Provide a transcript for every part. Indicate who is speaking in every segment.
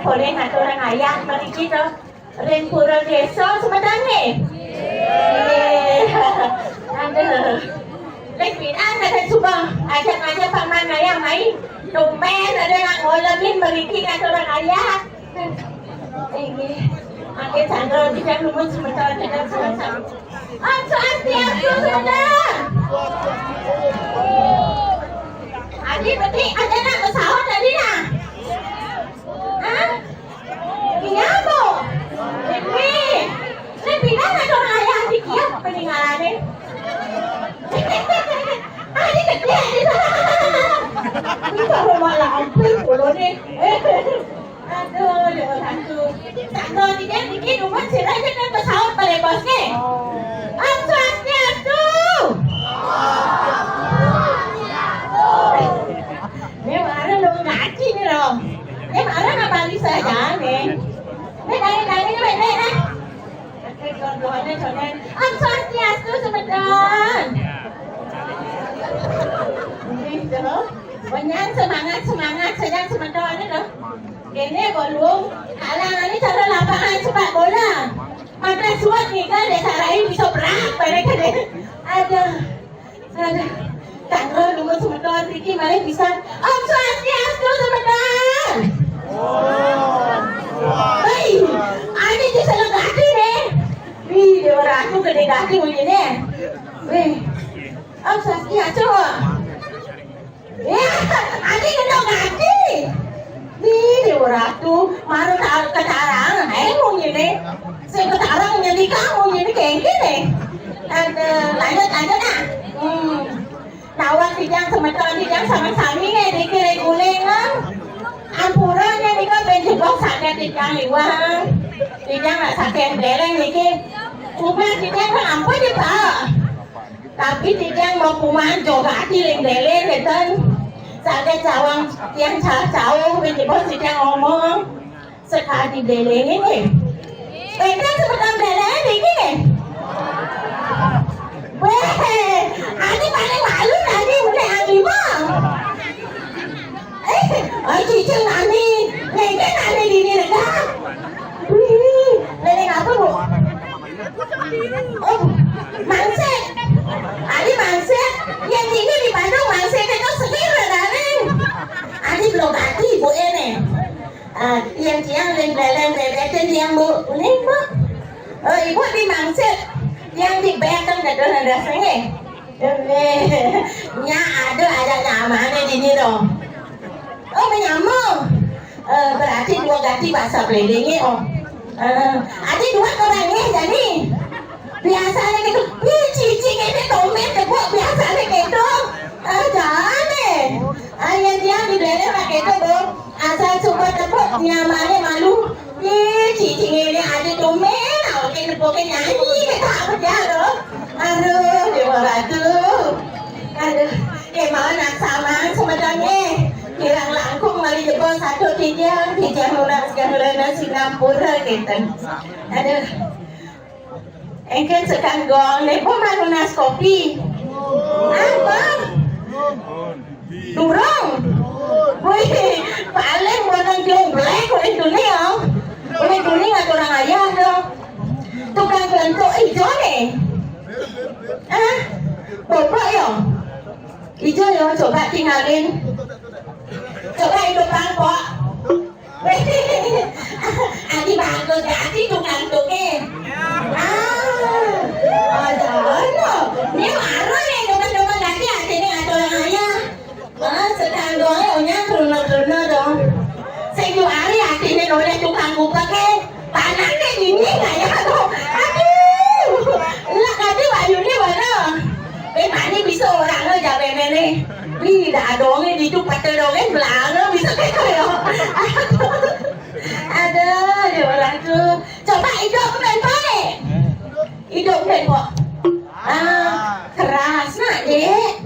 Speaker 1: Boleh ngatur orang ayah mari kita ring pura desa sebenarnya. Aduh. Lek pinan ada cuba ajak paman ayah main domen ada nak ngolamin mari kita ngatur orang ayah. Ini makin sandro tidak lumut sebentar tidak selesai. Swastiastu sebentar. Adik berarti ada nak pesawat tadi nak? Kenapa? Ini bilang ada orang ayah adik ya peninggalannya. Adik kecil di sana. Ini kalau malah ampun dulu nih. Aduh, jangan hantu. Sandal tidak dikit rumah sirai kan pesawat balik bosnya. Swastiastu. Ini mana lo ngaji nih lo? Ini mana nak balik saja nih? Ini dari ni baik dah. Okey, doa-doanya jangan. Swastiastu sebentar. Ini dah. Banyak semangat sedang sebentar ni dah. Ini golong. Alang ni cara lapangan sepak bola. Mata suat ni kan dia sarai bisa berat pada kan. Ada. Tanggal dulu sebentar Riki mari bisa. Swastiastu sebentar. Hei, ada je salah kaki ni. Dia orang tu kena kaki punya ni. Swastiastu. Ada kena kaki. Dia orang tu maru ketarang. Punya ni. Saya ketarang jadi kamu jadi kengki ni. Lanjut nak. Nawak dijang sebentar dijang sama-sama ni dikira guling kan. Ampurannya ni kan benjebok sakit dijang liwang. Dijang nak sakit dereng ni ke. Cuma dijang kan ampuh je pak. Tapi dijang mau kuman juga dileng-deleng betul. Sakit cawang yang jauh benjebok dijang ngomong. Sekali deleng ini. Betul sebentar deleng ni ke. Weh, Adi paling malu nanti boleh ambil bang. Cicing nanti, lengket nanti di ni dekat. Leleng apa bu? Mangset. Adi mangset. Yang tinggal di Bandung mangset itu segera dareng. Adi belum mati bu ini. Yang siang leleng yang bu, ini bu. Ibu di mangset. Yang di belakang ada sengeh. Nya ada nyamannya di sini dong. Menyamuk. Berarti dua ganti bahasa beledingnya ada dua orangnya jadi. Biasanya gitu. Cici ini tomet tepuk biasanya gitu. Jangan deh. Yang dia di beleding pakai itu dong. Asal coba tepuk nyamannya malu. Cici ini ada tomet. Oke tepuknya nyanyi kita apa dia loh. Aduh, dia batu. Aduh, mau nak sama sebenarnya. Kirang langkung mari jebol satu tijang orang segala Singapura gitu. Aduh. Engkel sekan gong, lepo malunas kopi. Apa? Durung. Wih, paling buatan jomblek oleh dunia. Oleh dunia nggak orang ayah dong. Tukang bentuk hijau nih. Bapak ya? Hijau ya, coba tinggalin. Coba hidup bangkok. Adi bagus ya, adi tukang tukang. hidup kan baik. Hidup kan kok. Keras nak dek.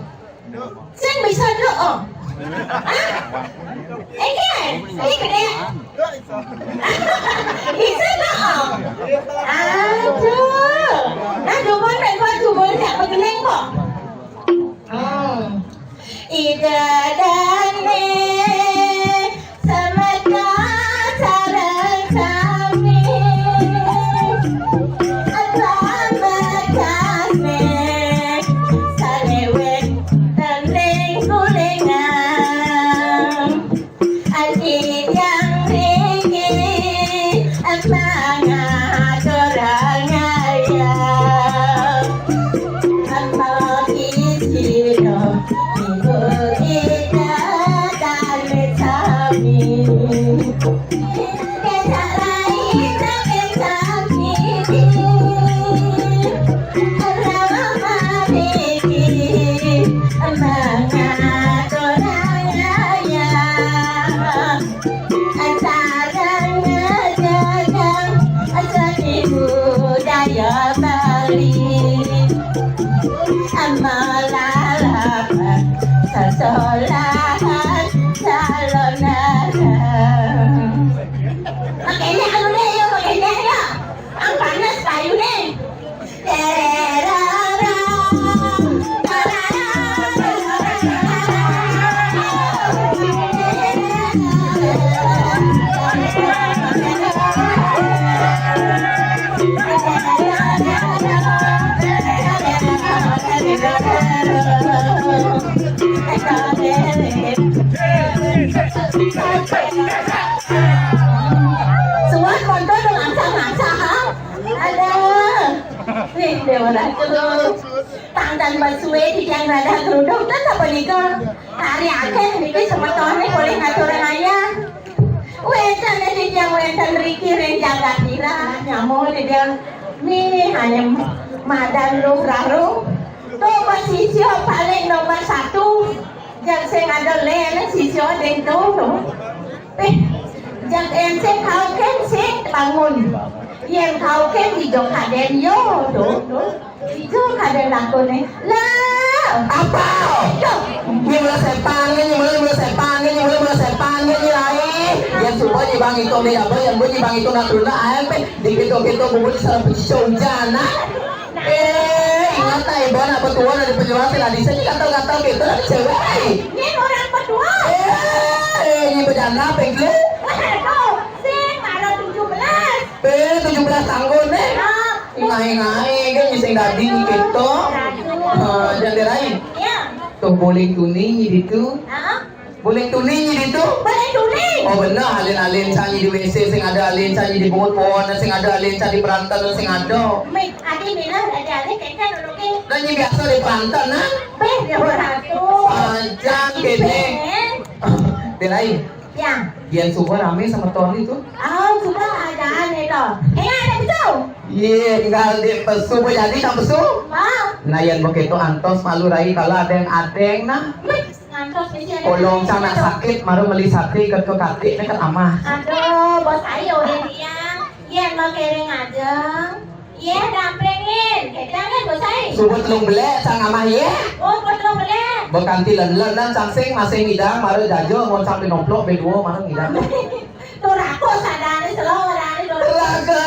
Speaker 1: Sen bisa doa. Kan? Ini kedek. Bisa doa. Aduh. Nah, coba mereka coba tak berkening kok. Ida dan me semesta sarang kami alam bekasme salewet dan lengkulengan alki yang ringi emangat orang ayam amal isino Amalalapan sasolahan salonahan. Makanya ano na yun, makanya na. Ang panas tayo na eh. Semua kontor dengan saham ada. Nih dewa tuh tangan basue di yang rada kerudung tuh apa nih kok? Hari akhir nih sama tahunnya boleh ngaturan aja. Wentan di yang wentan Riki renjaga tira nyamuk di yang nih hanya madan raru. Tuh posisi paling nomor 1. Yang saya ada lele sisi ada tuh. Yang ente kau kan sih bangun. Yang kau kan hijau kaden yo tuh. Hijau kaden aku nih. Lah apa? Ini mulai sepang ini mulai sepang ini lain. Yang semua di bang itu nih apa? Yang di bang itu nak turun apa? Dikit-dikit bubur salah pisau jana. Ingat tay, bawa nak petua dari penjualan tadi saya gatal-gatal gitu lah cewek. Ini orang petua. Ini berjana pengen. Aduh, sih marah 17. 17 tahun nih. Ingai-ingai kan bisa dadi gitu. Jangan lain. Iya. Tuh boleh tuning gitu. Boleh tuning gitu. Boleh tuning. Oh benar, alin-alin sanyi di WC, sing ada alin sanyi di bungut pohon, sing ada alin sanyi di perantan, sing ada. Adi benar ada alin kayaknya dulunya. Dan yang biasa di perantan, nah? Ya orang tuh. Jangan gede. Delain. Ya. Gian suka rame sama tuan itu. Suka ada aneh toh. Ada betul. Iya, tinggal di pesu jadi tak pesu. Nah yang begitu antos malu rai kalau ada yang nah. Kolong sana sakit, maru meli sate ke kaki, ini kan amah. Aduh, bos ayo udah dia. Iya mau kering aja. Iya, dampengin. Kecang kan bos ayo. Subut telung belek, sang amah ya. Oh, telung belek. Bekanti len-len dan sangsing masing ngidang, maru jajo, mau sampai nomplok, beduo, maru ngidang. Tuh rakus ada nih selalu ada nih. Raga,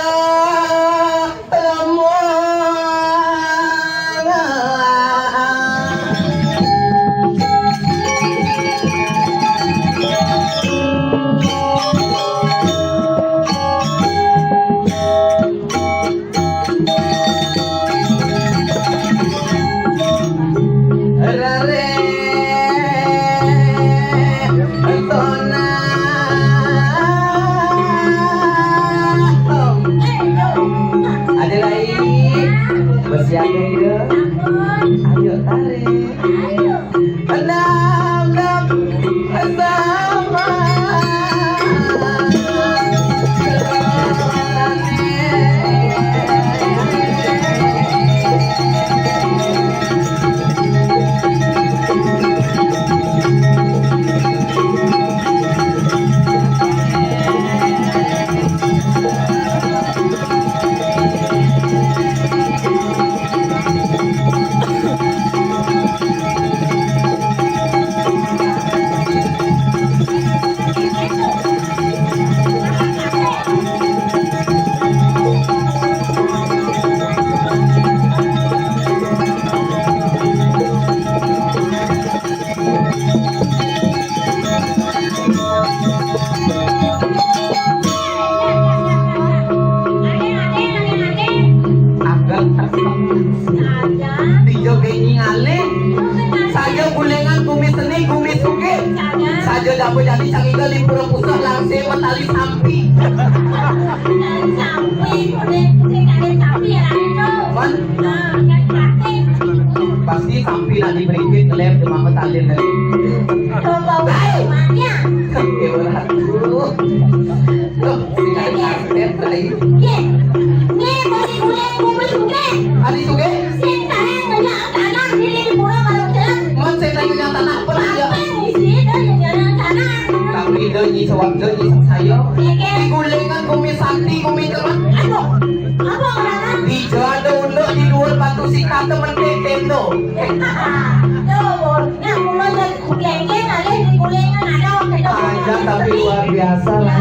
Speaker 2: Ijo bengi ngalih. Saja gulengan kumis seni kumis suge. Saja dapat jadi canggiga limpura pusat langsung matali sampi. Man, pasti sampi lah diberikan ngelem cuma metalin lagi. Keberat dulu. Tuh, tinggal step lagi. Adi suge? Man, saya tanya tanah apa aja? Tapi doi sewak doi saya. Digulengan kumis sakti kumis teman. Ijo ada unduk di luar batu sika temen Nintendo. Aja tapi luar biasa lah.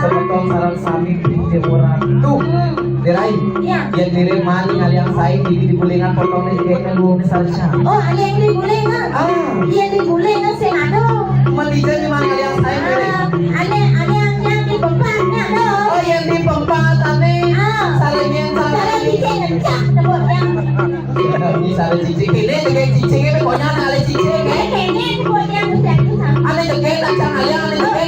Speaker 2: Sebetulnya sarang sami di murah tuh. Dirai, yang diri maning aliang saing di gulingan potongnya kayak lu misalnya.
Speaker 1: Oh, aliang di gulingan. Iya di gulingan senado.
Speaker 2: Melihat di mana aliang saing diri.
Speaker 1: Aliangnya di pempatnya dong.
Speaker 2: Oh, yang di pempat aneh. Salahnya
Speaker 1: Salah cicing ngecak sebutnya.
Speaker 2: Bisa ada cicing ini juga cicingnya pokoknya ada cicing.
Speaker 1: Kayaknya sebutnya udah sama.
Speaker 2: Ada juga kacang aliang, ada juga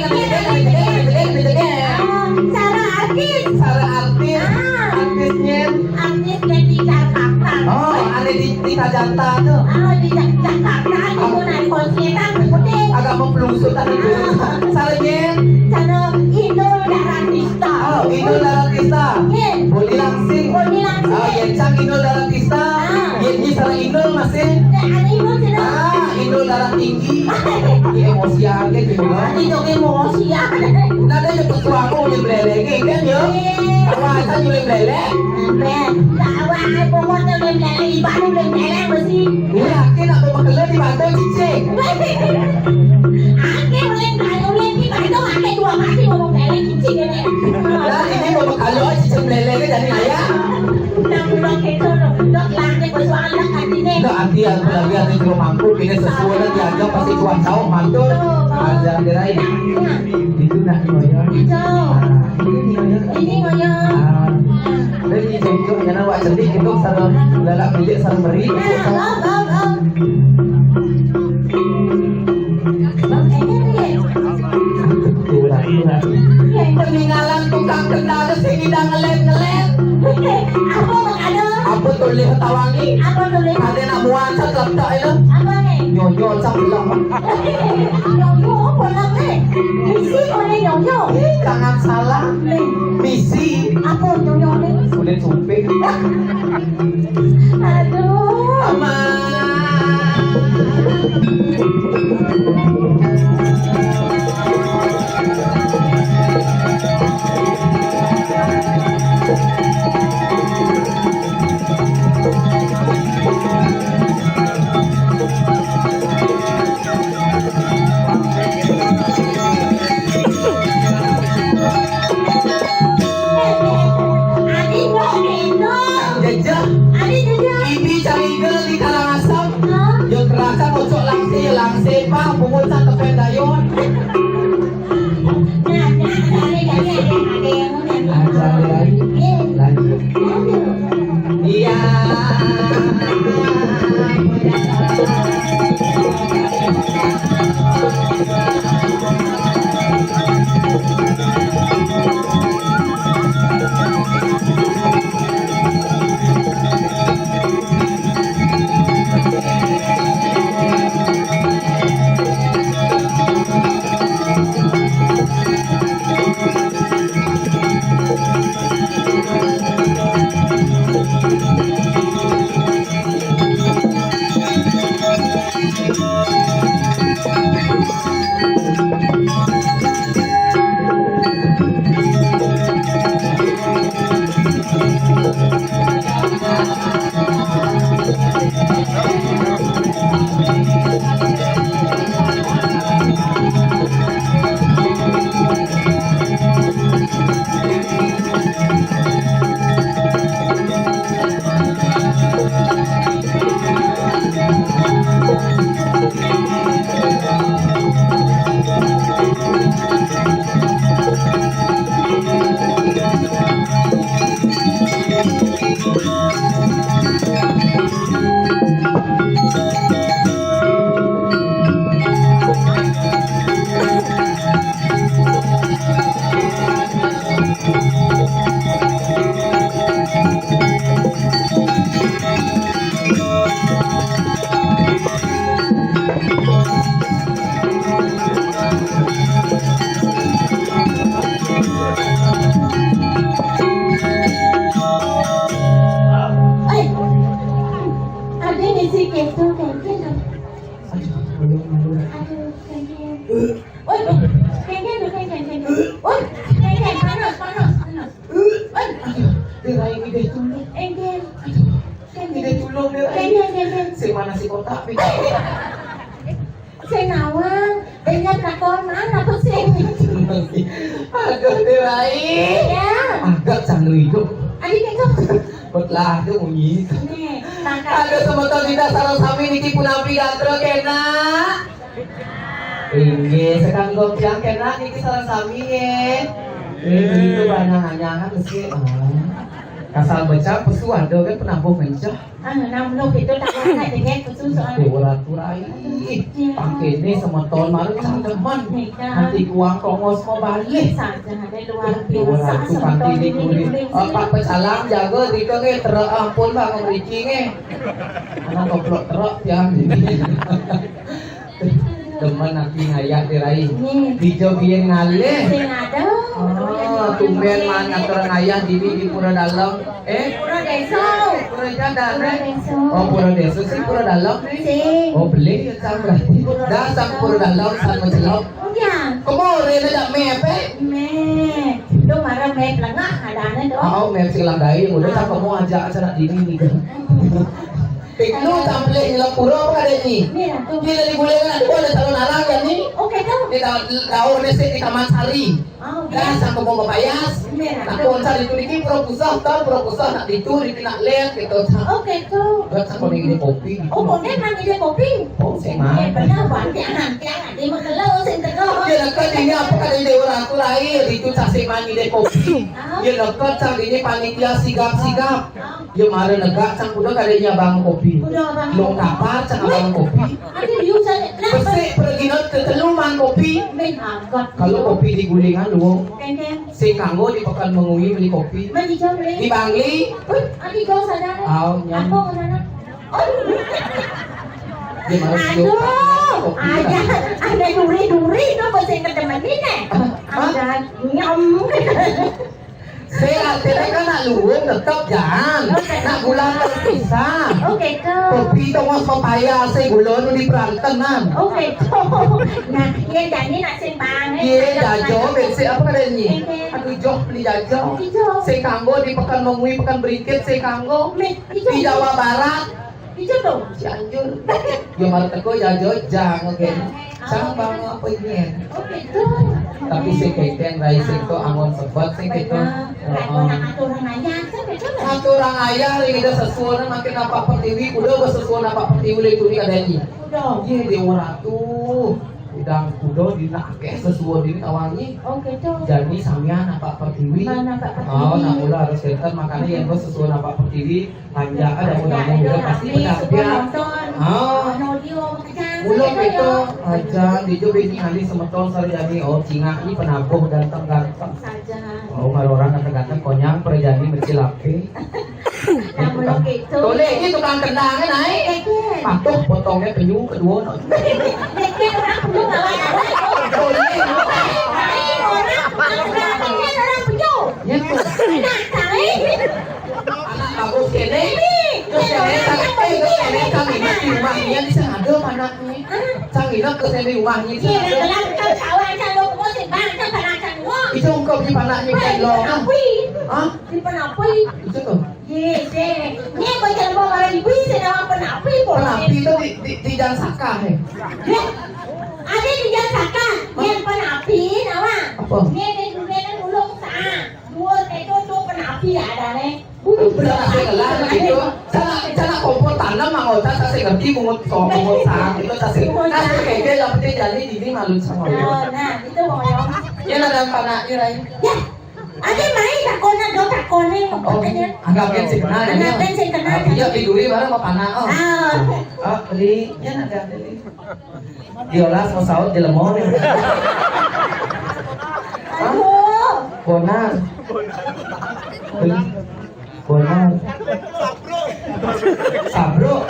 Speaker 1: Cara artis.
Speaker 2: Salah artis. Artisnya.
Speaker 1: Artis jadi Jakarta.
Speaker 2: Oh, ada di Kajanta tuh.
Speaker 1: Di Jakarta itu naik konseran seperti.
Speaker 2: Agak mempelusut tadi tuh. Salahnya.
Speaker 1: Cara Indul Daratista.
Speaker 2: Oh, Indul Daratista. Boleh langsing.
Speaker 1: Boleh langsing.
Speaker 2: Oh, yang cang Indul Daratista. Yang di salah Indul masih.
Speaker 1: Ada Indul tidak?
Speaker 2: Indul darah tinggi. Di emosi aja juga.
Speaker 1: Itu emosi ya.
Speaker 2: Nada yang pesuaku yang beleleng kan ya. Puasa juga beleleng.
Speaker 1: Tawa pokok beleleng ibadah beleleng mesti.
Speaker 2: Yakin aku bakal di bantai cicing.
Speaker 1: Ake boleh di bantai ake dua kali ngomong beleleng cicing ini.
Speaker 2: Nah ini mau kalau cicing belelengnya jadi ayah.
Speaker 1: Nang itu dok lantai persoalan lah katine.
Speaker 2: Enggak arti aku lagi ada di rumahku ini sesuai dan diajak pasti cuan tahu mantul. Ada dirai. Itu nak ngoyo.
Speaker 1: Ini ngoyo.
Speaker 2: Dari jengkok yang awak cerdik itu sarang lalak milik sarang beri. Peninggalan tukang kendala sing idang ngelet-ngelet. Apa tulis tawangi? Ada nak buat cakap tak itu? Nyonyo cakap. Jangan salah. Misi. Sulit sumping.
Speaker 1: Aduh.
Speaker 2: Aman. Ini cari gel di Karangasem. Yang kerasa kocok langsung pak pungutan tepen dayon. Dirai ide tulung.
Speaker 1: Enggen.
Speaker 2: Ide tulung dirai.
Speaker 1: Enggen.
Speaker 2: Si mana si kota pi.
Speaker 1: Saya nawang. Dengan kakor mana pusing.
Speaker 2: Aduh dirai.
Speaker 1: Ya.
Speaker 2: Agak candu hidup.
Speaker 1: Adik itu.
Speaker 2: Betlah itu bunyi.
Speaker 1: Nih, maka.
Speaker 2: Aduh semoga tidak sarang sami niki punapi gantro kena. Inggih sekang gopjang kena niki sarang sami ye. Itu banyak anyangan meski. Kasal baca pesu ada kan penabuh mencah.
Speaker 1: Namno itu tak ada dengan pesu soal.
Speaker 2: Dewa turai. Pakai ini sama tahun maret cangkeman. Nanti uang kongos mau balik.
Speaker 1: Saja ada luar
Speaker 2: Dewa
Speaker 1: biasa.
Speaker 2: itu panti di kulit. Pak pecalang jaga di ke terampun bang ngerici nge. Anak koplok terok yang teman nanti ngayak dirai. Hijau biang ngalih. Tumben man aturan ayah di pura dalam.
Speaker 1: Pura desa.
Speaker 2: Pura jadan. Oh pura desa sih pura dalam nih. Oh beli ya sang berarti. Dah sang pura dalam sang mencelok.
Speaker 1: Ya.
Speaker 2: Kamu rela dak mepe?
Speaker 1: Me. Lu marah me lengah adanya doh.
Speaker 2: Oh mep silang dai udah sang kamu ajak acara dini nih. Piknu tampil ilang pura apa ada ni?
Speaker 1: Mira tu.
Speaker 2: Dia dari boleh kan ada ada calon alang kan ni?
Speaker 1: Okey tu.
Speaker 2: Di daun nasi di Taman Sari. Dah sang kamu bayas. Nak konser itu ni pura pusat nak itu nak lihat gitu.
Speaker 1: Okey tu.
Speaker 2: Dah sang kamu ini kopi.
Speaker 1: Oh, boleh man ide kopi.
Speaker 2: Oh saya mah.
Speaker 1: Benar buat jangan di makelo sen teko.
Speaker 2: Dia nak ini apa kan ide orang tu lain itu casi mani de kopi. Dia nak sang ini panitia sigap. Dia marah negak sang kuda kadanya bang kopi. Long kapar sang bang kopi.
Speaker 1: Ada you saya.
Speaker 2: Pesik pergi nak ke teluman kopi. Kalau kopi di gulingan lu, si kanggo di pekan mengui beli kopi. Di Bangli.
Speaker 1: Adi kau sadar?
Speaker 2: Oh, nyam.
Speaker 1: Apa mana?
Speaker 2: Dia marah siok.
Speaker 1: Ada duri tu pasal kata mana ni? Ada nyam.
Speaker 2: Saya akhirnya kan nak luwung tetap jangan. Nak gula terpisah.
Speaker 1: Okey tu.
Speaker 2: Kopi tu mas papaya saya gula tu di perantenan.
Speaker 1: Okey tu. Nah, yang jadi nak sembang.
Speaker 2: Iya jajo, bensin apa kada ni? Aduh joh beli jajo. Saya kanggo di pekan mengui pekan berikut saya kanggo di Jawa Barat.
Speaker 1: Itu tu.
Speaker 2: Cianjur. Yo malah teko jajo jang oke. Sang bang apa ini?
Speaker 1: Okey tu.
Speaker 2: Tapi si keten rai itu angon sebat si itu.
Speaker 1: Aturan ayah,
Speaker 2: Aturan ayah ini dah sesuatu makin apa pertiwi, udah sesuatu apa pertiwi itu ni ada ni. Iya dewa ratu. Udang kudo di nak ke sesuatu ini awangi.
Speaker 1: Okey tu.
Speaker 2: Jadi sampean apa pertiwi?
Speaker 1: Mana Pak Pertiwi?
Speaker 2: Oh, nak mula harus filter makanya yang bos sesuatu apa pertiwi panjang ada mudah-mudahan pasti benar dia. Oh, Ulo itu aja di job ini ahli semeton sarjani oh cinga ini penabuh ganteng-ganteng. Oh orang ganteng-ganteng konyang perjani mencilape.
Speaker 1: Namun gitu.
Speaker 2: Toleh ini tukang kendang kan naik. Patuh potongnya penyu kedua.
Speaker 1: Mungkin orang penyu ngawai-ngawai.
Speaker 2: Toleh.
Speaker 1: Orang penyu.
Speaker 2: Ya tuh.
Speaker 1: Nak tahu?
Speaker 2: Anak bagus kene. Terus kene kami di rumahnya di sana ada anaknya. Sanginap ke sini rumahnya.
Speaker 1: Iya, kalau kau kawan kalau kau sebang kau pernah canggung.
Speaker 2: Itu engkau di panaknya kan lo. Hah?
Speaker 1: Di penapi.
Speaker 2: Itu tuh.
Speaker 1: Yes. Ni kau jangan bawa ibu sedang penapi pun.
Speaker 2: Penapi itu di Jalan Saka he.
Speaker 1: Ada di Jalan Saka. Yang penapi nama.
Speaker 2: Apa?
Speaker 1: Ni ulung sah. Dua itu penapi ada ni.
Speaker 2: Berarti kelar gitu. Cara kompor tanam mau tak saya ngerti mungut mungut sang itu tak sih. Nah kayaknya yang penting jadi ini malu sama dia.
Speaker 1: Nah, itu ngoyong.
Speaker 2: Ya ada panaknya lain.
Speaker 1: Ya. Ada main takona do takone.
Speaker 2: Oh, agak pensi kenal ya.
Speaker 1: Agak pensi kenal.
Speaker 2: Iya di duri barang mau panak oh. Oh, beli ya ada beli. Diolah mau saut di lemon.
Speaker 1: Aduh.
Speaker 2: Bonar. Bonar. Sabro.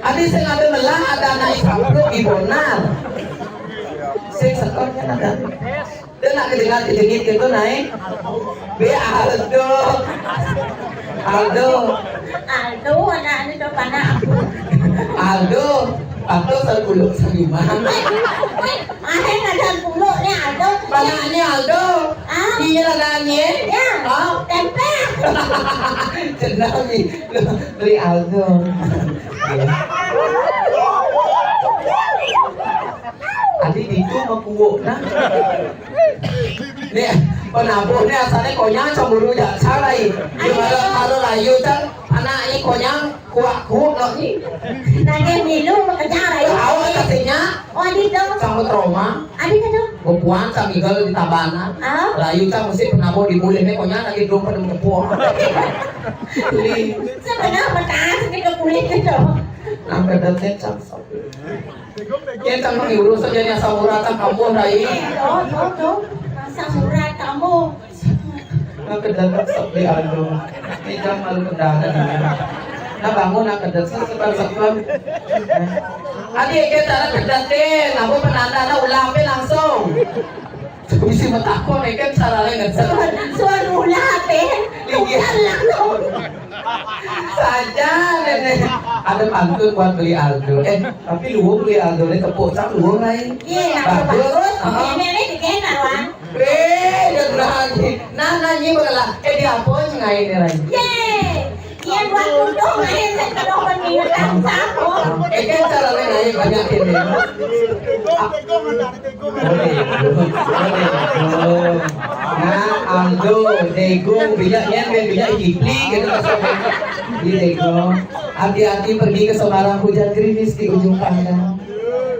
Speaker 2: Adi sing ada melah ada naik sabro di bonar. Sing sekornya ada. Dia nak kedengar kedengit gitu naik. Be Aldo.
Speaker 1: Aldo ada anu do pana aku.
Speaker 2: Aldo. Aldo serpuluh serima.
Speaker 1: Ada pulau ni Aldo.
Speaker 2: Panaknya Aldo. Iya laganya.
Speaker 1: Ya.
Speaker 2: Oh, kenal nih beli Aldo. Adi itu makuwo na. Nih, penabur nih asalnya konyang cemburu ya salah ini. Gimana kalau layu kan anak ini konyang kuat loh nih.
Speaker 1: Nanya milu kejar ayo.
Speaker 2: Tahu katanya?
Speaker 1: Oh adi dong.
Speaker 2: Kamu trauma?
Speaker 1: Adi kan dong.
Speaker 2: Bukuan sama Miguel di Tabana. Layu kan mesti penabur dibully nih konyang lagi belum pada mengepuh.
Speaker 1: Sebenarnya betas kita kulit itu.
Speaker 2: Sampai detik cang. Yan kang mengiurus saja niya sa muratan kamu rai.
Speaker 1: Tuh. Masa surat kamu.
Speaker 2: Nakadagat sa pliado. Ikaw malu kendagan niya. Nabangon nakadat sa saklan. Adi kita nakadatin. Ako pananda na ulapin langsung. Bisa matakon ikan sarala ngadsa.
Speaker 1: Suan ulapin. Tuhan lang dong.
Speaker 2: Saja nenek ada pantun buat beli Aldo. Tapi luwung beli Aldo ini tepuk cak luwung lain.
Speaker 1: Iya, bagus. Nenek dikena wan.
Speaker 2: Jangan lagi. Nah, nyi bagalah. Di apa ngai ini lain?
Speaker 1: Yan buat untuk ngayon sa kalooban ni nagkaksak ko.
Speaker 2: Kan cara lain aja banyak ini. Nah, Aldo, Dego, bilangnya bila Kipli gitu di Dego. Hati-hati pergi ke Semarang hujan gerimis di ujung pandang.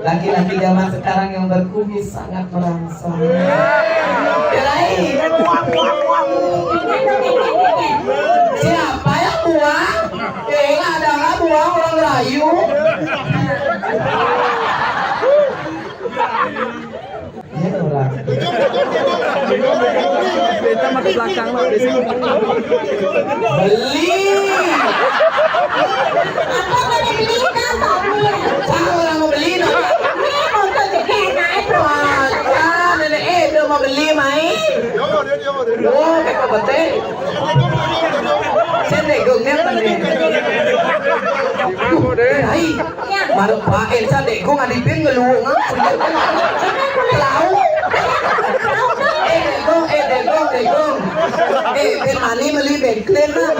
Speaker 2: Laki-laki zaman sekarang yang berkumis sangat merangsang. Siapa yang buang? Ada nggak buang orang Melayu? Ini orang.
Speaker 3: Beta mah ke belakang mah biasanya.
Speaker 2: Beli.
Speaker 1: Apa ka nabili ka pa?
Speaker 2: Saan orang mau beli no?
Speaker 1: May motor dikena ito.
Speaker 2: Nenek mau beli mai? Oh, kayak bete. Saya degongnya pendek. Hai, baru pakai saya degong adipin ngeluung Lau. Degong. Mani beli bengklen lah.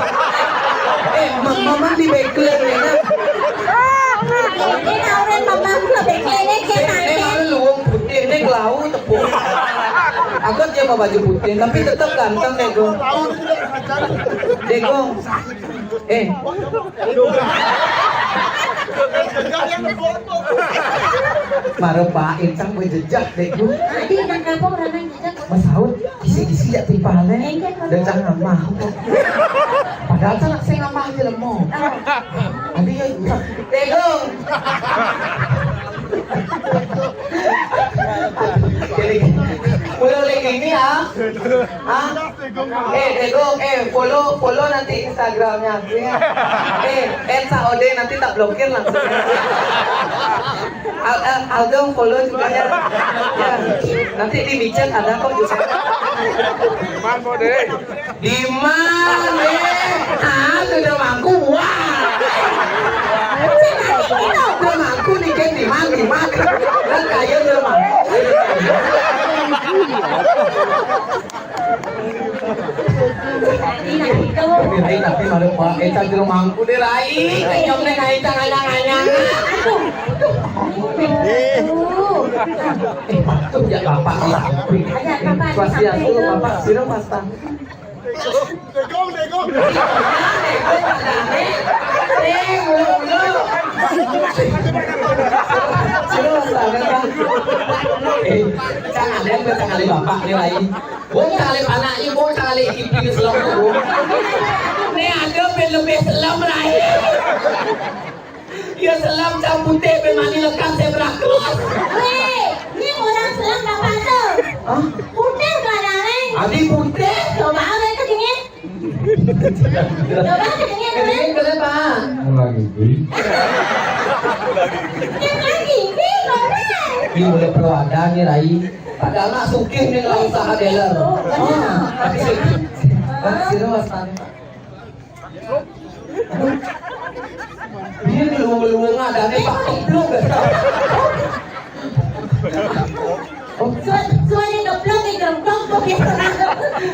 Speaker 2: Mama di bengklen ya na.
Speaker 1: Ini naurin mamang ko bigla kena.
Speaker 2: Luung putih ini lau tepung. Aku dia mau baju putih tapi tetap ganteng Degong. Degong. Marepain sang jejak Degong.
Speaker 1: Adi nang kapong ranang jejak.
Speaker 2: Masaud kisi-kisi ya tipale dan cang ngamah. Padahal cang saya ngamah aja lemo. Adi ya Degong. Jadi follow lagi ini ya. Degong, follow nanti Instagramnya. Sa Ode nanti tak blokir langsung. Aldo follow juga ya. Nanti di micet ada kok juga. Di mana? Sudah mangku wah. Sudah mangku nih kan di mana? Dan kaya sudah mangku. Tapi malu pak, kita di rumahku deh rai. Nyom deh ngai tangan. Patuh ya bapak di samping. Swastiastu bapak siro pasta. Degong. Siro pasta kan? Jangan ada bapak nih rai. Bukan kali anak ibu, kali ibu selalu. Nih ada lebih selam rai. Ya selam campur tebe mani lekas saya berakus.
Speaker 1: Ini orang selang apa tuh? Putih gak ada.
Speaker 2: Adi putih.
Speaker 1: Coba ada kedingin.
Speaker 2: Kedingin kenapa?
Speaker 3: Lagi.
Speaker 1: Yang lagi,
Speaker 2: Ini boleh perwada nih Rai. Padahal nak sukih nih kalau usaha dealer. Tapi sini wastan. Ini luang ada nih pak keplung.
Speaker 1: Suara keplung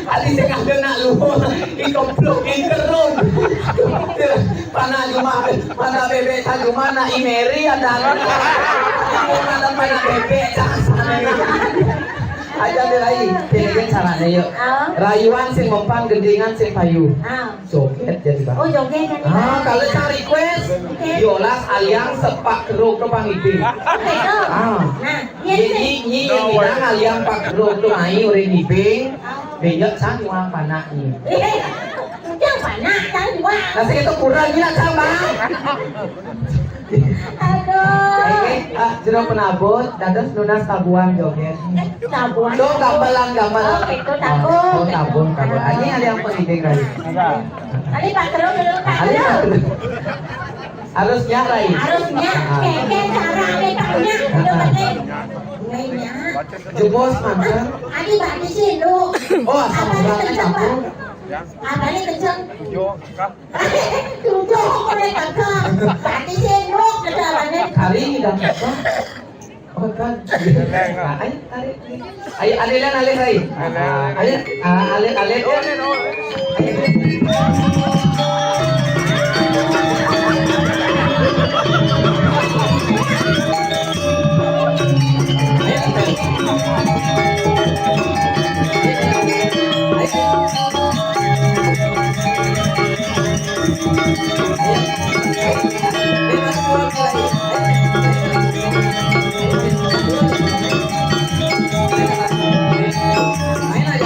Speaker 2: Adi saya kagak nak luang. Ini keplung ini kerung. mana bebek tadi mana Imeri ada. Mana mana bebek sana. Aja dirai, pilih caranya yuk. Rayuan sing mempan, gendingan sing payu. Joget jadi bang.
Speaker 1: Oh joget kan?
Speaker 2: Kalau cari request, Yolas aliang sepak keruk ke pangiping.
Speaker 1: Nah,
Speaker 2: Nyi bilang aliang pak keruk ke mai uring iping. Bejak sang uang panak ni.
Speaker 1: Yang mana? Yang dua.
Speaker 2: Nasi itu kurang gila sang bang.
Speaker 1: Aduh.
Speaker 2: Jeruk penabut, dados lunas tabuan joget.
Speaker 1: Tabuan.
Speaker 2: Do gamelan.
Speaker 1: Oh, itu tabung.
Speaker 2: Oh tabung. Ini ada yang penting Rai.
Speaker 1: Ali Pak Terus dulu Pak
Speaker 2: Ali
Speaker 1: Terus.
Speaker 2: Harusnya Rai.
Speaker 1: Harusnya keke cara ketanya ngainya.
Speaker 2: Jebos mantan.
Speaker 1: Ali Pak di sini lu.
Speaker 2: Oh asal banget tabung.
Speaker 1: Apa ini kenceng? Tujuh oleh kakak. Pak di sini lu kejalannya.
Speaker 2: Hari ini dah apa? Oh kan. Ayo alilan alih Rai. Ayo alih. Main aja.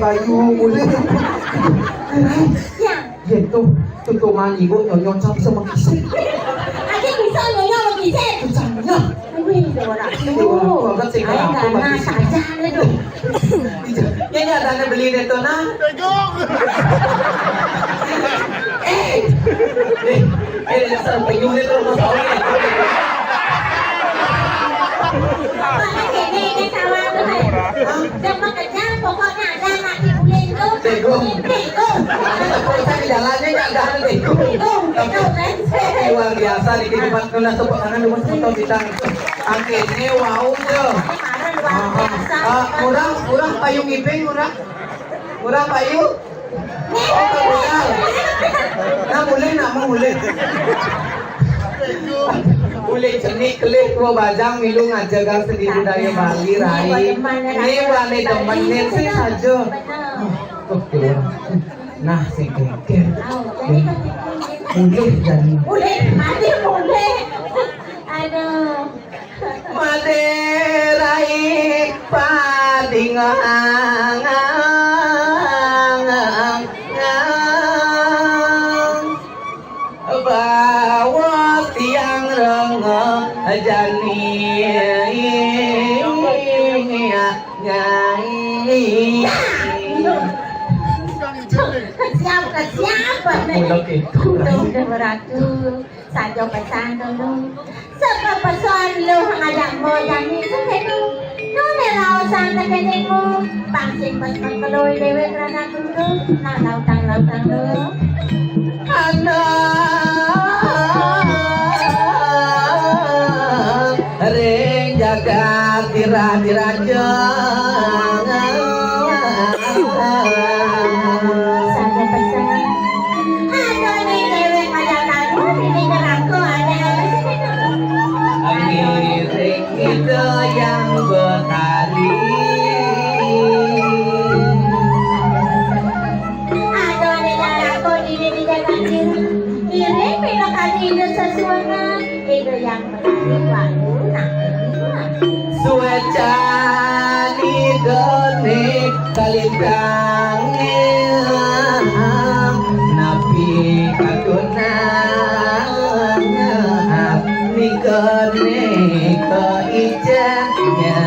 Speaker 2: Bayu mulai.
Speaker 1: Ya.
Speaker 2: Ya itu mani gue nyonyot sama kisik.
Speaker 1: Adik bisa nyonya sama kisik.
Speaker 2: Susahnya.
Speaker 1: Wih, orang
Speaker 2: Itu orang kan sih
Speaker 1: ayah
Speaker 2: aku
Speaker 1: dana saja itu.
Speaker 2: Ya nggak ada beli itu nah. Sampai unit itu masalahnya.
Speaker 1: Mana kene kawan tuh. Jangan kerja pokoknya ada anak dibulin tuh.
Speaker 2: Tegong.
Speaker 1: Tegong.
Speaker 2: Saya jalannya nggak ada tegong. Luar biasa di kehidupan kena tepuk tangan cuma sebentar bintang. Akhirnya wow tuh. Murah payung iping murah payung. Nah mulai. Mulai jenik kelih tua bajang milu ngajagang seni budaya Bali Rai. Ini bulan temenin sih saja. Nah si kengker. Mulai jadi.
Speaker 1: Mulai. Aduh.
Speaker 2: Maderai padingang bawa tiang rengeng jani nyai
Speaker 1: Kesiapa nih? Udah beratu saja pesan dulu. Sebab pesan lu ngajak mo yang itu itu. Nune lau santai kenemu. Pangsing pesan kedoi dewe kerana dulu. Nah lautang dulu.
Speaker 2: Anak ring jaga tira-tiraja
Speaker 1: Saja pesan. Aduh nih dewe ngajak aku. Ini nerangku ada.
Speaker 2: Ring itu yang bertari.
Speaker 1: Aduh nih nerangku ini dijaga diri. Ini pindah kali itu sesuatu. Itu yang bertari baru nak.
Speaker 2: Suecani gone kalitange napi kadona ni gone ke ijanya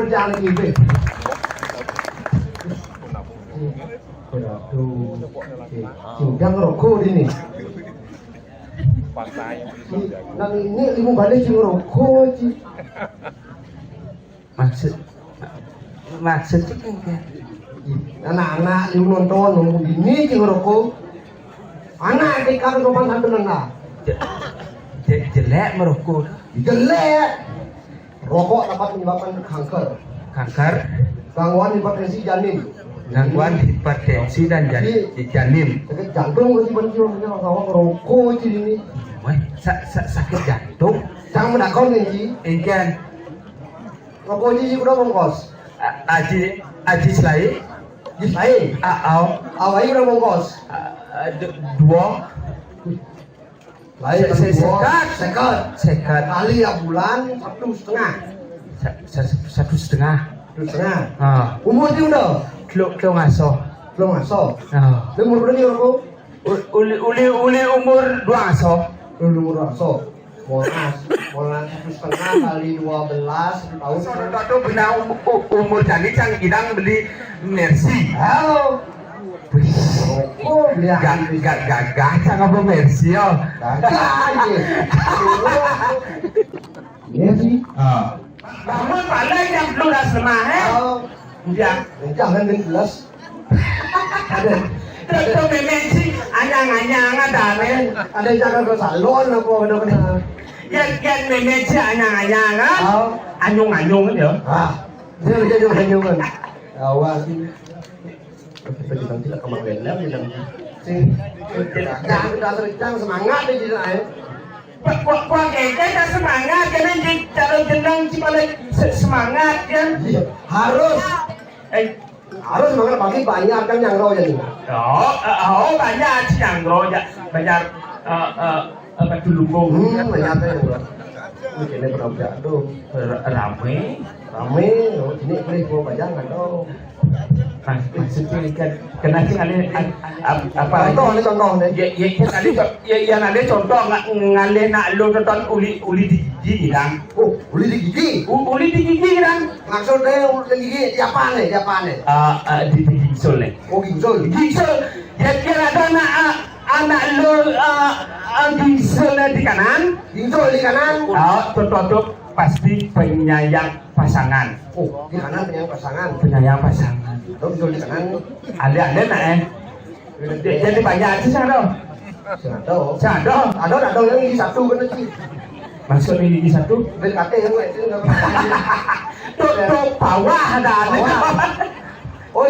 Speaker 2: jangan gitu. Sudah ngerokok ini. Nang ini ibu balik sih ngerokok sih. Maksudnya kan anak-anak ibu nonton nunggu gini sih ngerokok. Anak ketika ke depan satu nengah. Jelek merokok. Jelek. Rokok dapat menyebabkan kanker, gangguan hipertensi janin, dan janin. Sakit jantung berarti banyak orang rokok ini. Sakit jantung. Jangan mendakon ini. Ikan. Rokok ini udah bongkos. Aji selai. Awai udah bongkos. Dua. Lain sekat kali ya bulan 1,5. 1,5. Umur dia udah lo ngaso. Umur berapa aku? Uli umur 2 ngaso. Umur 2 ngaso. Monas 1,5 kali 12 tahun. Itu benar umur jadi cang idang beli Mercy. Halo. Oh, gagah sangat Mercy yo. Gagah Mercy. Namun pandai yang lunas lemah ya. Jangan gelas. Ada Mercy anyang-anyang ada men. Ada jangan ke salon apa benar-benar. Yang Mercy anyang-anyang anyung-anyung ya. Dia anyung-anyungan. Awal kita tidak kemarin lah bilang sing jangan kita semangat di sini
Speaker 4: Kuah keke kan semangat karena cara jenang sih pada semangat kan.
Speaker 2: Harus harus makan pagi banyak kan yang roh jadi.
Speaker 4: Banyak sih yang roh ya banyak apa dulu
Speaker 2: Banyak yang roh. Ini pernah jatuh
Speaker 4: rame.
Speaker 2: Ini beli gua pajangan dong.
Speaker 4: Maksudnya kan kena sih apa
Speaker 2: Contoh deh.
Speaker 4: yang ada contoh ngalih nak lo tonton uli di gigi kan.
Speaker 2: Uli di gigi.
Speaker 4: Uli di gigi kan.
Speaker 2: Maksudnya uli di gigi siapa nih?
Speaker 4: Di gisul nih.
Speaker 2: Gisul.
Speaker 4: Gisul. Ya kira ada anak lo gisul di kanan.
Speaker 2: Gisul di kanan.
Speaker 4: Tutup pasti penyayang pasangan.
Speaker 2: Di kanan
Speaker 4: Penyayang pasangan.
Speaker 2: Gisul di kanan.
Speaker 4: Ada nak jadi banyak sih sana.
Speaker 2: Ada yang gigi satu kan sih.
Speaker 4: Maksudnya gigi satu.
Speaker 2: BKT yang itu nggak
Speaker 4: Tutup bawah ada.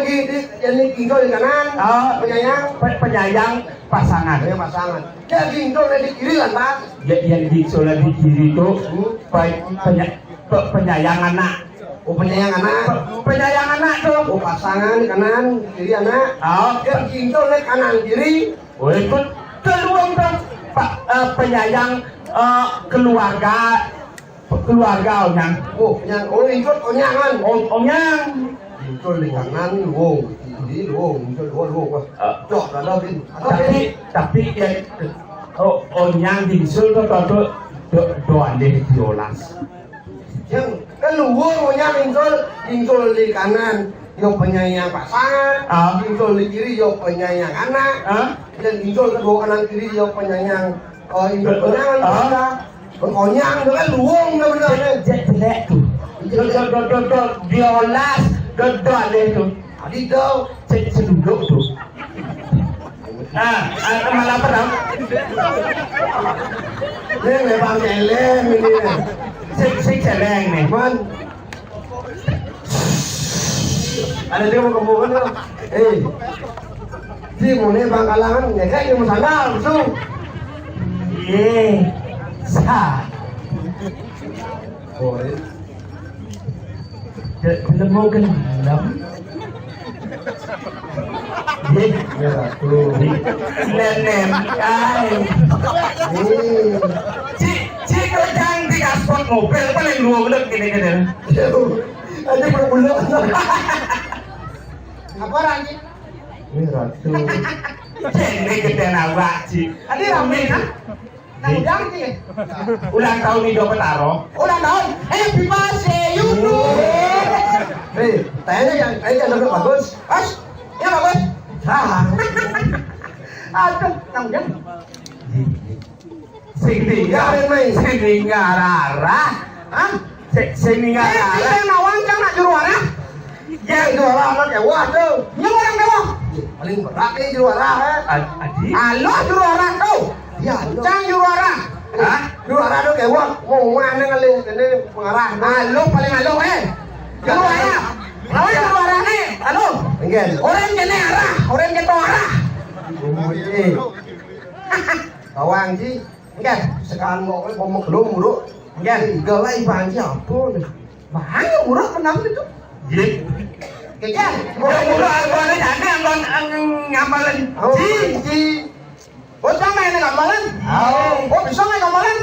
Speaker 2: Gitu, yang gisul di kanan.
Speaker 4: Penyayang pasangan.
Speaker 2: Dia gisul di kiri kan Pak?
Speaker 4: Yang gisul di kiri itu penyayang anak.
Speaker 2: Penyayang anak.
Speaker 4: Penyayang anak tuh.
Speaker 2: Pasangan kanan, kiri anak. Dia gisul di kanan kiri.
Speaker 4: Itu keluang tuh penyayang keluarga onyang.
Speaker 2: Itu onyangan.
Speaker 4: Onyang.
Speaker 2: Gisul di kanan, luwung. Kiri luwung, gisul luwung. Cok, ada bin.
Speaker 4: Tapi yang onyang gisul tuh doan deh diolas.
Speaker 2: Yang kan luwung onyang gisul di kanan. Yang penyayang pasangan, gisul di kiri yang penyayang anak, dan gisul kedua kanan kiri yang penyayang induk penyangan. Onyang itu kan luwung benar-benar.
Speaker 4: Jelek tuh. Diolas, dodol itu.
Speaker 2: Tadi tuh
Speaker 4: Seduduk tuh. Malah pedang.
Speaker 2: Ini memang celeng ini.
Speaker 4: Sing celeng nih.
Speaker 2: Man. Ada dia mau kemana? Si mune Bangkalangan ya kayak yang sandal tuh.
Speaker 4: Sa.
Speaker 2: Boleh.
Speaker 4: Belum mau genap.
Speaker 2: Ya tuh.
Speaker 4: Nenem ay. Ci kejang di gaspot mobil paling luang udah gini-gini.
Speaker 2: Ada berbulu.
Speaker 1: Apa ranji?
Speaker 2: Ini ratu.
Speaker 4: Ini gede nawak Ci.
Speaker 1: Adi rame kan? Nah udang sih.
Speaker 4: Ulang tahun Ido Petaro.
Speaker 1: Ulang tahun. Happy birthday you know.
Speaker 2: Tanya yang lebih bagus.
Speaker 1: Ya bagus.
Speaker 2: Aduh, nanggung.
Speaker 4: Sing ngarara. Sing ngarara.
Speaker 1: Nawang cang nak juruara.
Speaker 2: Ya itu orang kewah tuh.
Speaker 1: Yang orang mewah.
Speaker 2: Paling berat ini juara.
Speaker 4: Adi.
Speaker 1: Alo juruara tuh.
Speaker 2: Ya,
Speaker 1: Cang juruara.
Speaker 2: juara tuh kewah. Mau mana kali ini pengarah.
Speaker 1: Alo paling alo juruara. Lawan juruara nih. Alo.
Speaker 2: Enggak.
Speaker 1: Orang kene arah, orang kene arah.
Speaker 2: Kawang sih. Enggak. Sekarang mau belum buruk. Enggak. Galai bang siapa nih?
Speaker 1: Bahaya murah kenapa itu?
Speaker 4: Ye.
Speaker 1: Kejar.
Speaker 4: Murah agone jane ngamalan.
Speaker 2: Ji.
Speaker 1: Oh sama ini gambaran? Oh bisa nggak gambaran?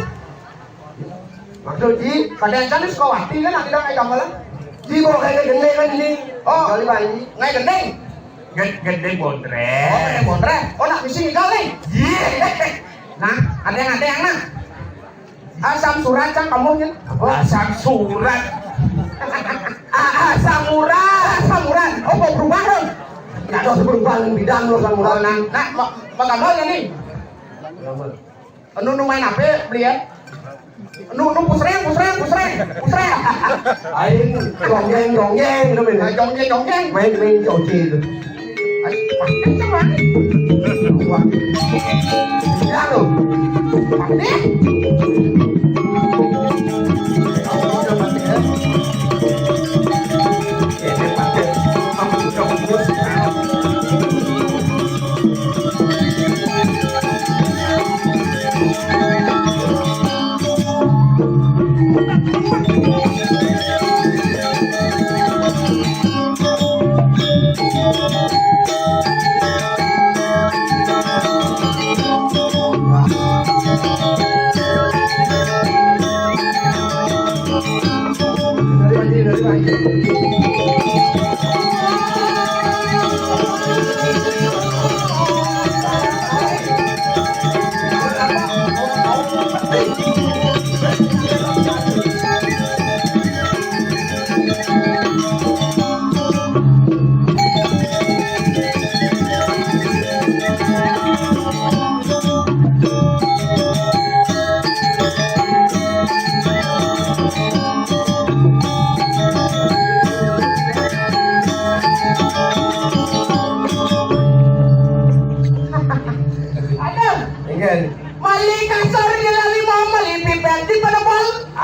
Speaker 2: Maksud Ji.
Speaker 1: Kadang kan sekolah kan nanti kayak gambaran.
Speaker 2: Ji kok kayak gede kan ini?
Speaker 1: Oh.
Speaker 2: Galai bang Ji.
Speaker 1: Nggak gendeng.
Speaker 4: Gede bontre.
Speaker 1: Oh gede bontre. Oh nak misi ngigal nih.
Speaker 4: Ye.
Speaker 1: Nah ada yang nah. Asam surat kan kamu nya?
Speaker 4: Asam surat.
Speaker 1: Samuran. Oh mau berubah dong.
Speaker 2: Nggak ada perubahan bidang lo sama
Speaker 1: Oh nah, mau gambarnya nih. Nu main apa beli ya? Nu pusreng.
Speaker 2: Aing jongjeng itu bener.
Speaker 1: Jongjeng.
Speaker 2: Main joji itu.
Speaker 1: Pasti sama.
Speaker 2: Wah. Ya lo.
Speaker 1: Pasti.
Speaker 4: Ini pakai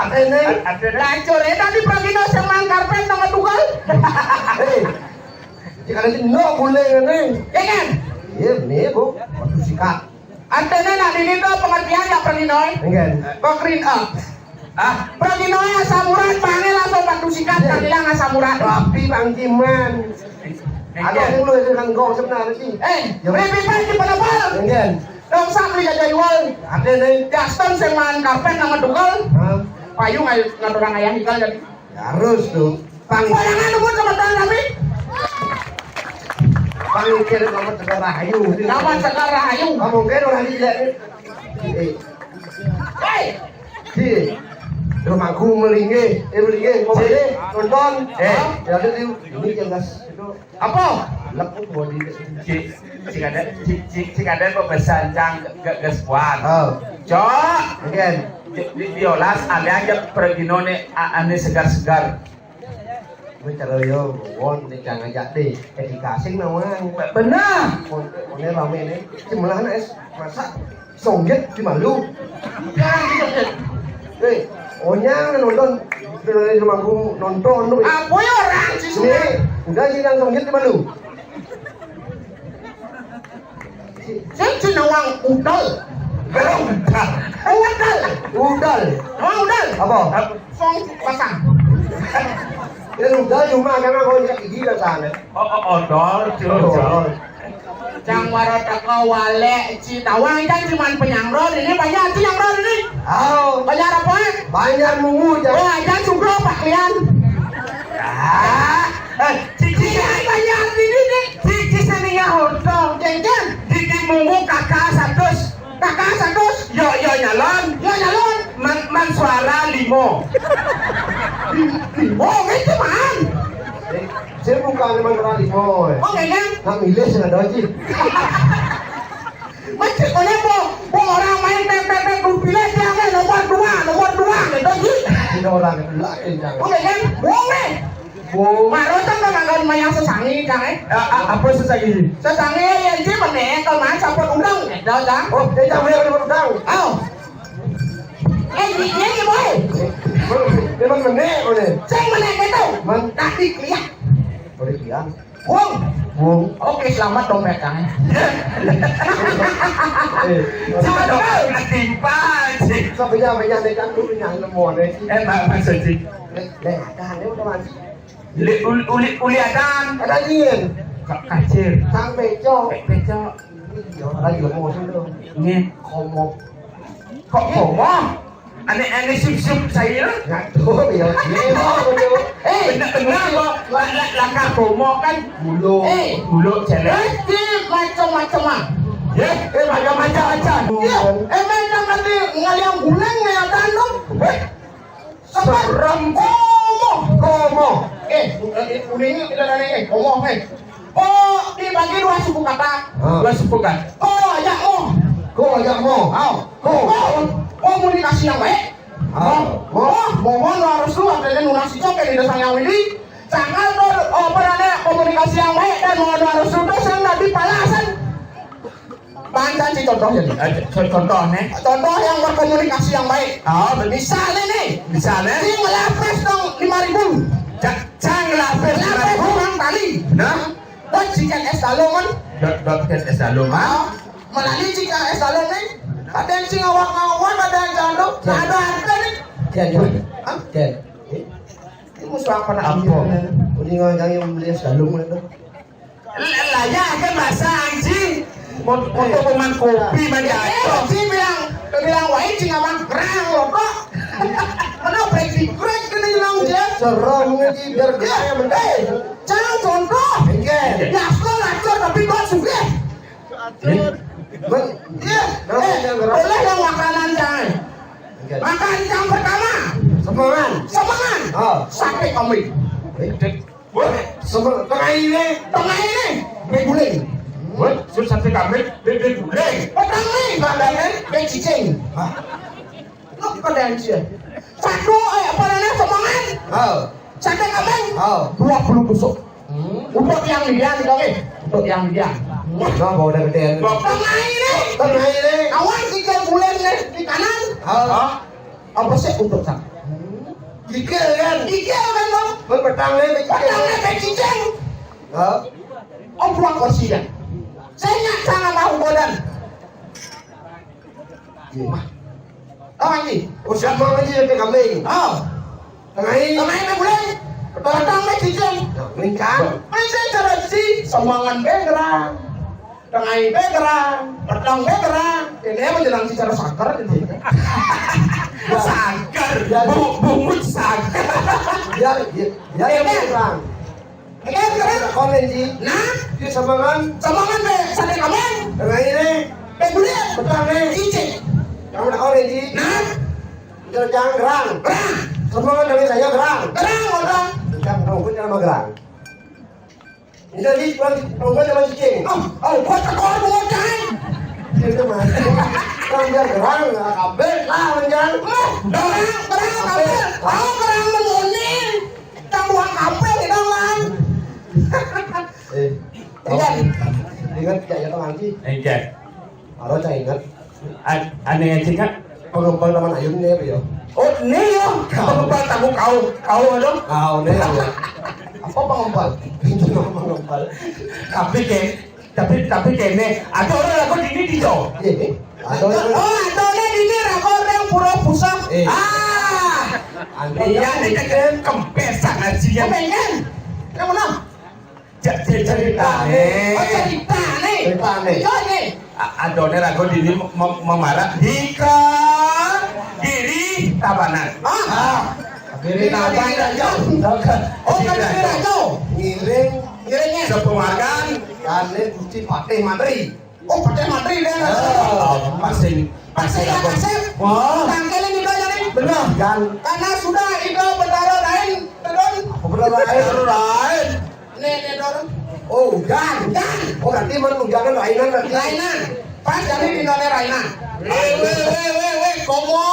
Speaker 2: Atene.
Speaker 4: Lancur tadi Pragino semang karpet nama tunggal.
Speaker 2: Jika nanti no boleh neng.
Speaker 4: Ya kan?
Speaker 2: Iya nih bu. Waktu sikat.
Speaker 4: Antene nak dini tuh pengertian ya Pragino.
Speaker 2: Enggak.
Speaker 4: Kok green up? Pragino ya samurai panggil langsung batu sikat bilang samurai.
Speaker 2: Rapi Bang Jiman. Ada yang lu yang kau sebenarnya sih.
Speaker 4: Lebih baik di pada bal.
Speaker 2: Enggak.
Speaker 4: Dong sak li jadi wal.
Speaker 2: Ada nih.
Speaker 4: Gaston semang karpet nama tunggal. Payung ayo ngaturang ayah hikal jadi.
Speaker 2: Harus tuh.
Speaker 4: Bayangan numpun sama tangan kami.
Speaker 2: Pangikir nomor Sekar Rahayu.
Speaker 4: Nama Sekar Rahayu.
Speaker 2: Kamu kan orang ini lihat. Si rumahku melingge, mau beli nonton. Ya ada ini jelas itu.
Speaker 4: Apa?
Speaker 2: Lepuk body.
Speaker 5: Cik ada pesan cang ke squad. Cok.
Speaker 2: Again.
Speaker 5: Diolas aja Pragino nih ane segar-segar.
Speaker 2: Bicara yo, won nih jangan jadi edukasi namanya.
Speaker 5: Benar.
Speaker 2: Ini rame nih. Cemelahan es masak songget di Malu. Onyang nonton dari rumahku nonton tuh.
Speaker 4: Apa ya orang sih
Speaker 2: Nih, udah sih yang songget di Malu.
Speaker 4: Saya cenawang udal.
Speaker 2: Udal.
Speaker 4: Udal.
Speaker 2: Apa?
Speaker 4: Song pasang.
Speaker 2: Ini udal cuma karena kau ingat gila sana.
Speaker 5: Odol.
Speaker 4: Cang warata kau wale Citawang kan cuma penyangron ini banyak penyangron ini. Banyak apa?
Speaker 2: Banyak mungu
Speaker 4: Oh, aja sugro Pak Lian. Cici banyak ini nih. Cici seninya hoto. Jeng-jeng. Cici mungu kakak satu. Yo nyalon. Man suara limo. Oh, itu man.
Speaker 2: Saya bukan memang kenal di mall.
Speaker 4: Oh, kan?
Speaker 2: Nak milih saya ada sih.
Speaker 4: Macam mana orang main pepet pilih dia nomor dua gitu sih.
Speaker 2: Tidak orang yang lain jangan.
Speaker 4: Oh, kan? Boleh. Marotan kan nggak lumayan sesangi kan?
Speaker 5: Apa sesangi?
Speaker 4: Sesangi yang sih mana? Kalau main sampai undang, dah.
Speaker 2: Oh, dia jangan boleh berutang.
Speaker 4: Oh. Ini boy.
Speaker 2: Memang menek boleh.
Speaker 4: Saya mana gitu?
Speaker 2: Man.
Speaker 4: Tadi lihat.
Speaker 2: Boleh kian.
Speaker 4: Bung. Oke, selamat dong mereka.
Speaker 5: Cuma dong, ketimpa sih.
Speaker 2: Sao bây giờ này đang đúng nhà là mùa này.
Speaker 5: Maksud sih.
Speaker 2: Đây ada nếu các bạn.
Speaker 5: Uli adan.
Speaker 2: Ada gì?
Speaker 5: Kacir.
Speaker 2: Sang về cho.
Speaker 5: Beco.
Speaker 2: Ada juga mau sendiri.
Speaker 5: Nghe.
Speaker 2: Komo.
Speaker 5: Kok komo? Aneh sip saya.
Speaker 2: Nggak tahu bây giờ chỉ mau.
Speaker 5: Benar kok. Langkah komo kan
Speaker 2: Bulu.
Speaker 5: bulu celek.
Speaker 4: Macam-macam.
Speaker 5: Macam-macam.
Speaker 4: Emang nanti ngaliang guleng nih ada dong.
Speaker 5: Serem.
Speaker 2: Komo.
Speaker 4: Ini kita dari komo Oh, dibagi dua suku kata.
Speaker 5: Dua suku kan.
Speaker 4: Oh, ya
Speaker 2: Cô là mo.
Speaker 4: Komunikasi yang baik. Mohon harus lu ada nunasi cokek di desa yang ini. Sangat perannya komunikasi yang baik dan mohon harus lu dosen di palasan. Baca sih contohnya nih. Contoh yang berkomunikasi yang baik. Misalnya nih. Si ngelapres dong 5.000.
Speaker 5: Jangan lapis.
Speaker 4: Bukan kali.
Speaker 5: Nah.
Speaker 4: Dan jika es dalongan.
Speaker 5: Es dalongan.
Speaker 4: Melalui jika es dalong nih. Ada yang sih ngawak-ngawak, ada yang janduk. Ada harga nih.
Speaker 2: Jen.
Speaker 4: Ini musuh apa nak?
Speaker 2: Ini ngajang yang beli salung itu.
Speaker 5: Layak kan bahasa anjing. Foto pemain kopi mana
Speaker 4: Si bilang wah ini ngawan kerang loh kok. Kenapa break kena hilang dia?
Speaker 2: Serem ini biar gaya mentai.
Speaker 4: Jangan contoh. Ya sekolah acor tapi kok suka. Boleh yang makanan jangan. Makan yang pertama. Semangan. Sampai kami.
Speaker 2: Tengah ini.
Speaker 4: Beguling.
Speaker 5: Susah sih kami. Beguling.
Speaker 4: Petang nih, bandangnya becicing. Lo kadang sih. Satu, apa namanya semangat. Satu kambing. 20 tusuk. Untuk yang dia nih dong. Untuk yang dia.
Speaker 2: Nó bò đằng đèn.
Speaker 4: Tengah ini.
Speaker 2: Tengah ini.
Speaker 4: Awan 3 bulan nih di kanan. Apa sih untuk sak?
Speaker 5: Gigil kan?
Speaker 4: Gigil kan lo?
Speaker 5: Berpetangnya
Speaker 4: Petangnya cicing.
Speaker 5: Oh,
Speaker 4: Buang kursi kan? Saya nggak sangat mau badan.
Speaker 5: gimana?
Speaker 4: Oh ini.
Speaker 5: Usia mau aja ke kambing.
Speaker 4: Oh.
Speaker 5: Tengah ini.
Speaker 4: Tengah ini boleh. Petangnya cicing.
Speaker 5: Meningkat.
Speaker 4: Masih cara si semangan begerang. Tengah ini begerang. Petang begerang. Ini menjelang secara sangkar ini.
Speaker 5: Sangkar. Bungut sangkar. Ya yang berang. Komen sih.
Speaker 4: Nah,
Speaker 5: Di semangan.
Speaker 4: semangan be, sadar kamu.
Speaker 5: Tengah ini.
Speaker 4: Boleh.
Speaker 5: Petangnya.
Speaker 4: Cicing.
Speaker 5: Kamu nak komen sih.
Speaker 4: Nah,
Speaker 5: Jangan gerang.
Speaker 4: berang.
Speaker 5: Semangan dari saya gerang.
Speaker 4: Berang orang.
Speaker 5: Jangan kamu jangan gerang. Ini tadi kamu jangan cicing.
Speaker 4: Oh, buat tekor bocah.
Speaker 5: Itu mah. Kamu biar gerang, kabel lah jangan.
Speaker 4: Berang kabel. Oh, berang mengunin. Cambuhan kabel di dalam.
Speaker 5: Ingat kayak itu nanti.
Speaker 3: Enggak.
Speaker 5: Harus saya ingat.
Speaker 3: Aneh aja kan?
Speaker 5: Pengembang taman ayun nih ya.
Speaker 4: Oh, nih yo. Pengembang tamu kau dong.
Speaker 5: Kau nih ya. Apa pengembang? Itu nama pengembang.
Speaker 3: Tapi kene ada orang lagu ini di jauh.
Speaker 5: Ini. Atau
Speaker 4: Oh, adone ini rakor yang pura pusat.
Speaker 3: Iya, dia kan kempesan aja.
Speaker 4: Pengen. Yang mana?
Speaker 3: Cerita
Speaker 4: Oh, cerita nih.
Speaker 5: Cerita nih.
Speaker 4: Yo nih.
Speaker 3: Adone lagu ini memarah hika kiri tabanan.
Speaker 5: kiri nabang
Speaker 4: Oh, kan kira jauh.
Speaker 5: ngiring
Speaker 4: Kiringnya.
Speaker 3: Sepemargan
Speaker 5: kane kuci patih materi.
Speaker 4: Oh, pakai materi deh.
Speaker 3: masing lagu.
Speaker 4: Wah, tangkelin itu jadi.
Speaker 5: Benar kan?
Speaker 4: Karena sudah itu bertaruh lain, terus
Speaker 5: Benar lain.
Speaker 3: Lain.
Speaker 4: nih dorong.
Speaker 5: Oh, gan. Oh, berarti mana jangan lainan berarti.
Speaker 4: Lainan. Pas jadi di none Rainan. Weh, komo,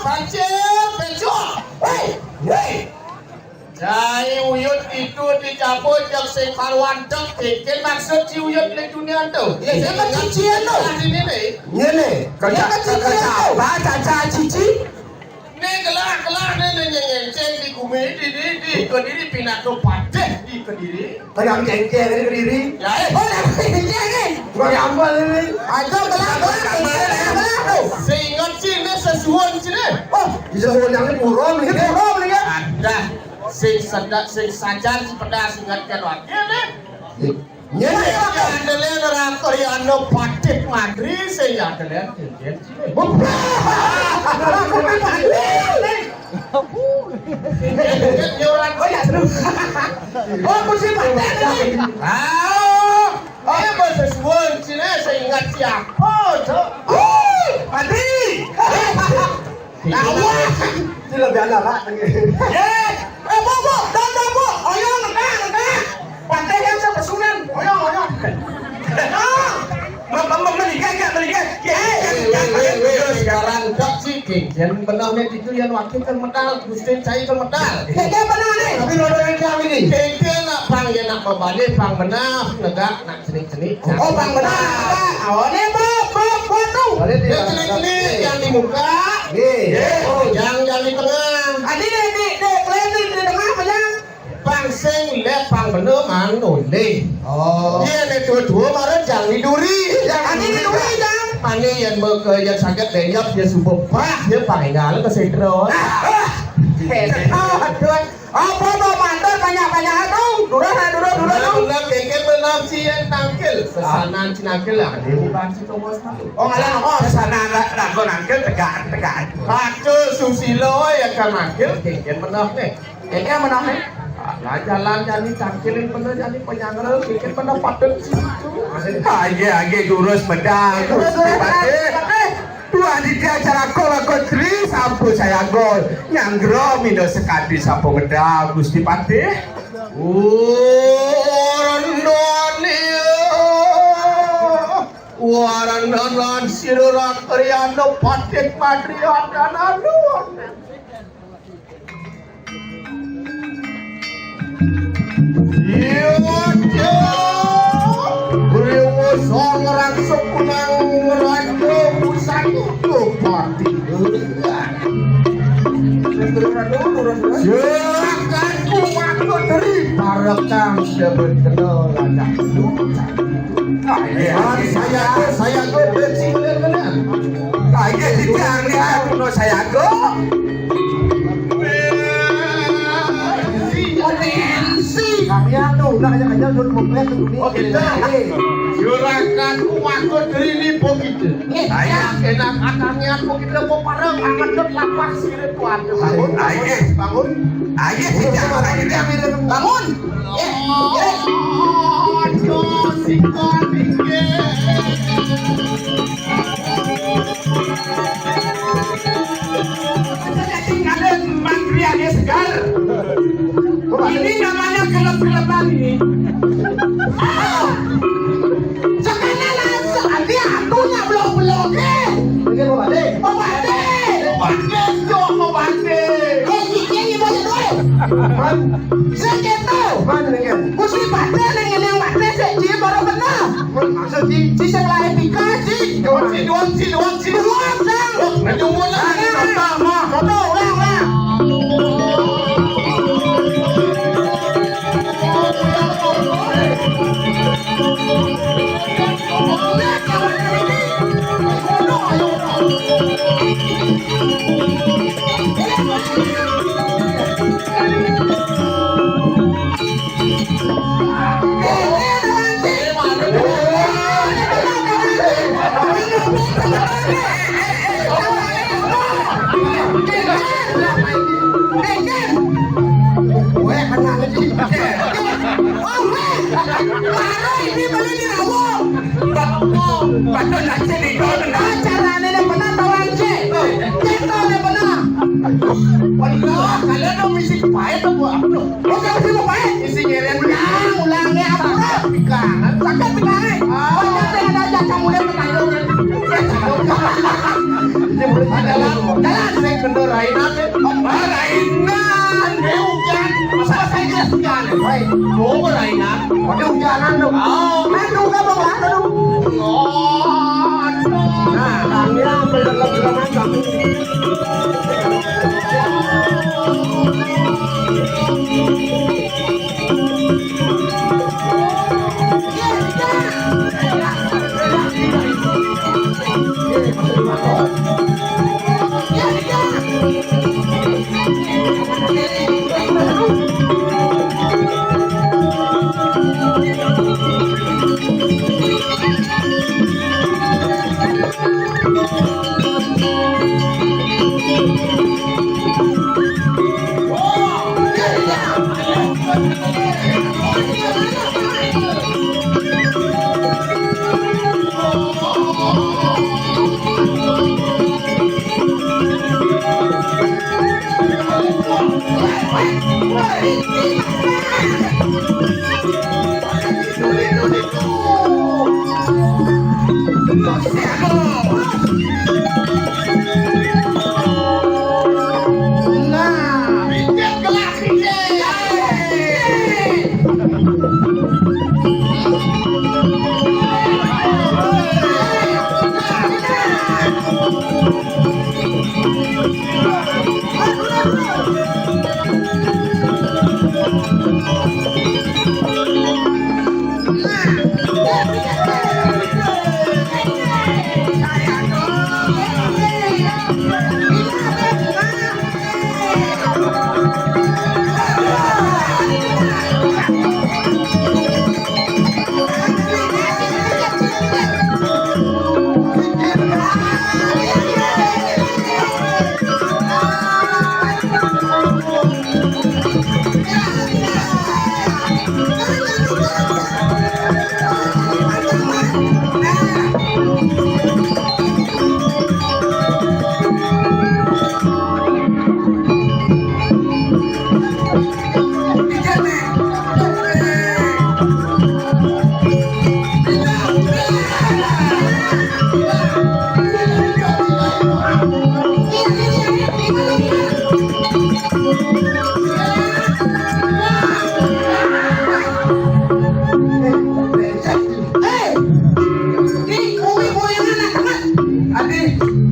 Speaker 4: pancet, pencok. Weh. Jai uyut itu dicabut yang sing karuan dek, bikin maksud si uyut di dunia tuh. Ya, saya kan cician tuh. Ini nih.
Speaker 5: Ini.
Speaker 3: Caca cici.
Speaker 4: Nih gelar nih ceng di kumi di kediri pindah ke Padeh di kediri.
Speaker 5: Tegang cengkeh dari Kediri.
Speaker 4: Ya, nih.
Speaker 5: Gua gambar ini.
Speaker 4: Aja gelar. Seingat sini sesuatu sini. Oh,
Speaker 5: Bisa yang buron
Speaker 4: ini
Speaker 5: ini.
Speaker 4: belum nih ya. Ada sing sajar si pedas ingatkan wakil nih.
Speaker 5: Ini.
Speaker 4: Andelen rakor ya anu Padeh Madri saya andelen cincin sini. Oh, kursi Padeh. Oh, bahasa suwon sini saya ingat siapa tuh. Padri. Awas.
Speaker 5: Ini lebih anak lah.
Speaker 4: Bu, bu, oyong, enggak. Padeh yang saya pesunan, oyong. Sekarang tak sih kincin benarnya itu yang wakil kan medal, Gusti saya kan medal. Kincin benar nih.
Speaker 5: Tapi lo dengan kami ini.
Speaker 4: Kincin nak pang ya nak membalik pang benar, negak nak cenik. Oh pang benar. Oh nih bu tuh. Yang cenik yang di muka. Oh yang di tengah. Adi di kelihatan di tengah apa yang? Pang sing le pang benar manu le.
Speaker 5: Oh.
Speaker 4: Iya nih dua baru jangan diduri. Adi diduri jang. Pani yang yang sakit lenyap dia subuh pak dia pakai galang ke sentro. Apa mantan banyak dong. Dura. Udah kengkel benam si yang tangkil. Sesanan si nangkil lah. Dia bukan si Thomas. Oh ngalah sesanan lah kau nangkil tegaan. Pacu Susilo yang kan nangkil kengkel benam nih. Kengkel benam nih. Lah jalan jadi tangkilin bener jadi penyangrel kengkel benam patut sih. Age durus medang. Dua di acara kolakotri sampo saya gol nyanggro mindo sekadi sampo medang Gusti Patih. Waran sirura kriano Patih Madrian anu. Songrang sepunang raja busang itu pati.
Speaker 5: Silakan kumaku dari
Speaker 2: Parekang sebut kenal anak
Speaker 5: saya go bensin benar. Kayak tidak lihat no saya go.
Speaker 2: Kalian tuh udah kaya udah komplek tuh nih.
Speaker 5: Oke dah. Silakan kumaku dari lipo gitu. Saya enak akannya aku kita mau pareng angan dot lapak sirip kuat. Bangun. Ayo tidak bangun. Aduh si konike. Tinggalin mantriannya segar. Ini namanya kelep-kelepan ini.
Speaker 1: Sekarang langsung nanti akunya blok-bloknya.
Speaker 2: Ini mau balik.
Speaker 5: Obate.
Speaker 1: Ini boleh dulu. Segitu.
Speaker 2: Mana nih kan?
Speaker 1: Mesti bate dengan yang bate sih baru benar.
Speaker 2: Maksud sih.
Speaker 1: Si sebelah etika sih.
Speaker 5: Doang.
Speaker 1: Doang sang.
Speaker 5: Ngejung bola.
Speaker 1: Foto ulang.
Speaker 5: Patut nak jadi kau dengar.
Speaker 1: Caranya dia benar tawan cek. Kita dia benar.
Speaker 5: Wallah, kalian mau misi pahit apa apa?
Speaker 1: Oke, mesti mau baik.
Speaker 5: Misi nyerian
Speaker 1: Ulangnya apa?
Speaker 5: pikangan.
Speaker 1: Sakit pikangan. Banyak saya ada kamu dia bertanggung.
Speaker 5: Adalah jalan saya kendarain apa? Rainan, hujan. Masa saya jelaskan. Baik, mau rainan.
Speaker 2: Ada hujanan dong.
Speaker 1: Aduh, gak bawa aduh.
Speaker 2: Nah, kalian berdalam macam.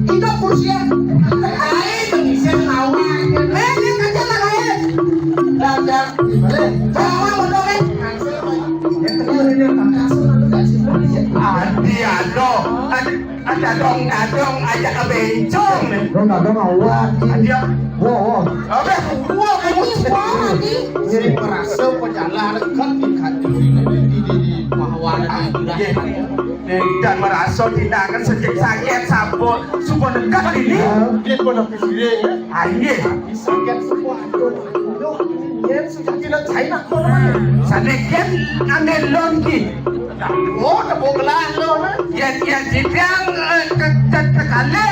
Speaker 1: Itu kursi. Ayo, bisa nawa.
Speaker 3: dadong aja ke bencong nih.
Speaker 2: Dong awak.
Speaker 3: Dia,
Speaker 2: Wow.
Speaker 3: apa? Gua kamu
Speaker 5: Jadi merasa pejalan kan ikan di pahawan
Speaker 3: nih dan merasa tidak akan sejak sakit sabun support dekat ini.
Speaker 5: dia pun nak sini ya.
Speaker 3: Aye,
Speaker 5: Sakit semua dia sudah tidak China kau
Speaker 3: sedikit ane lagi.
Speaker 5: Oh, tak boleh kelas lo na.
Speaker 3: Ya sidang kekale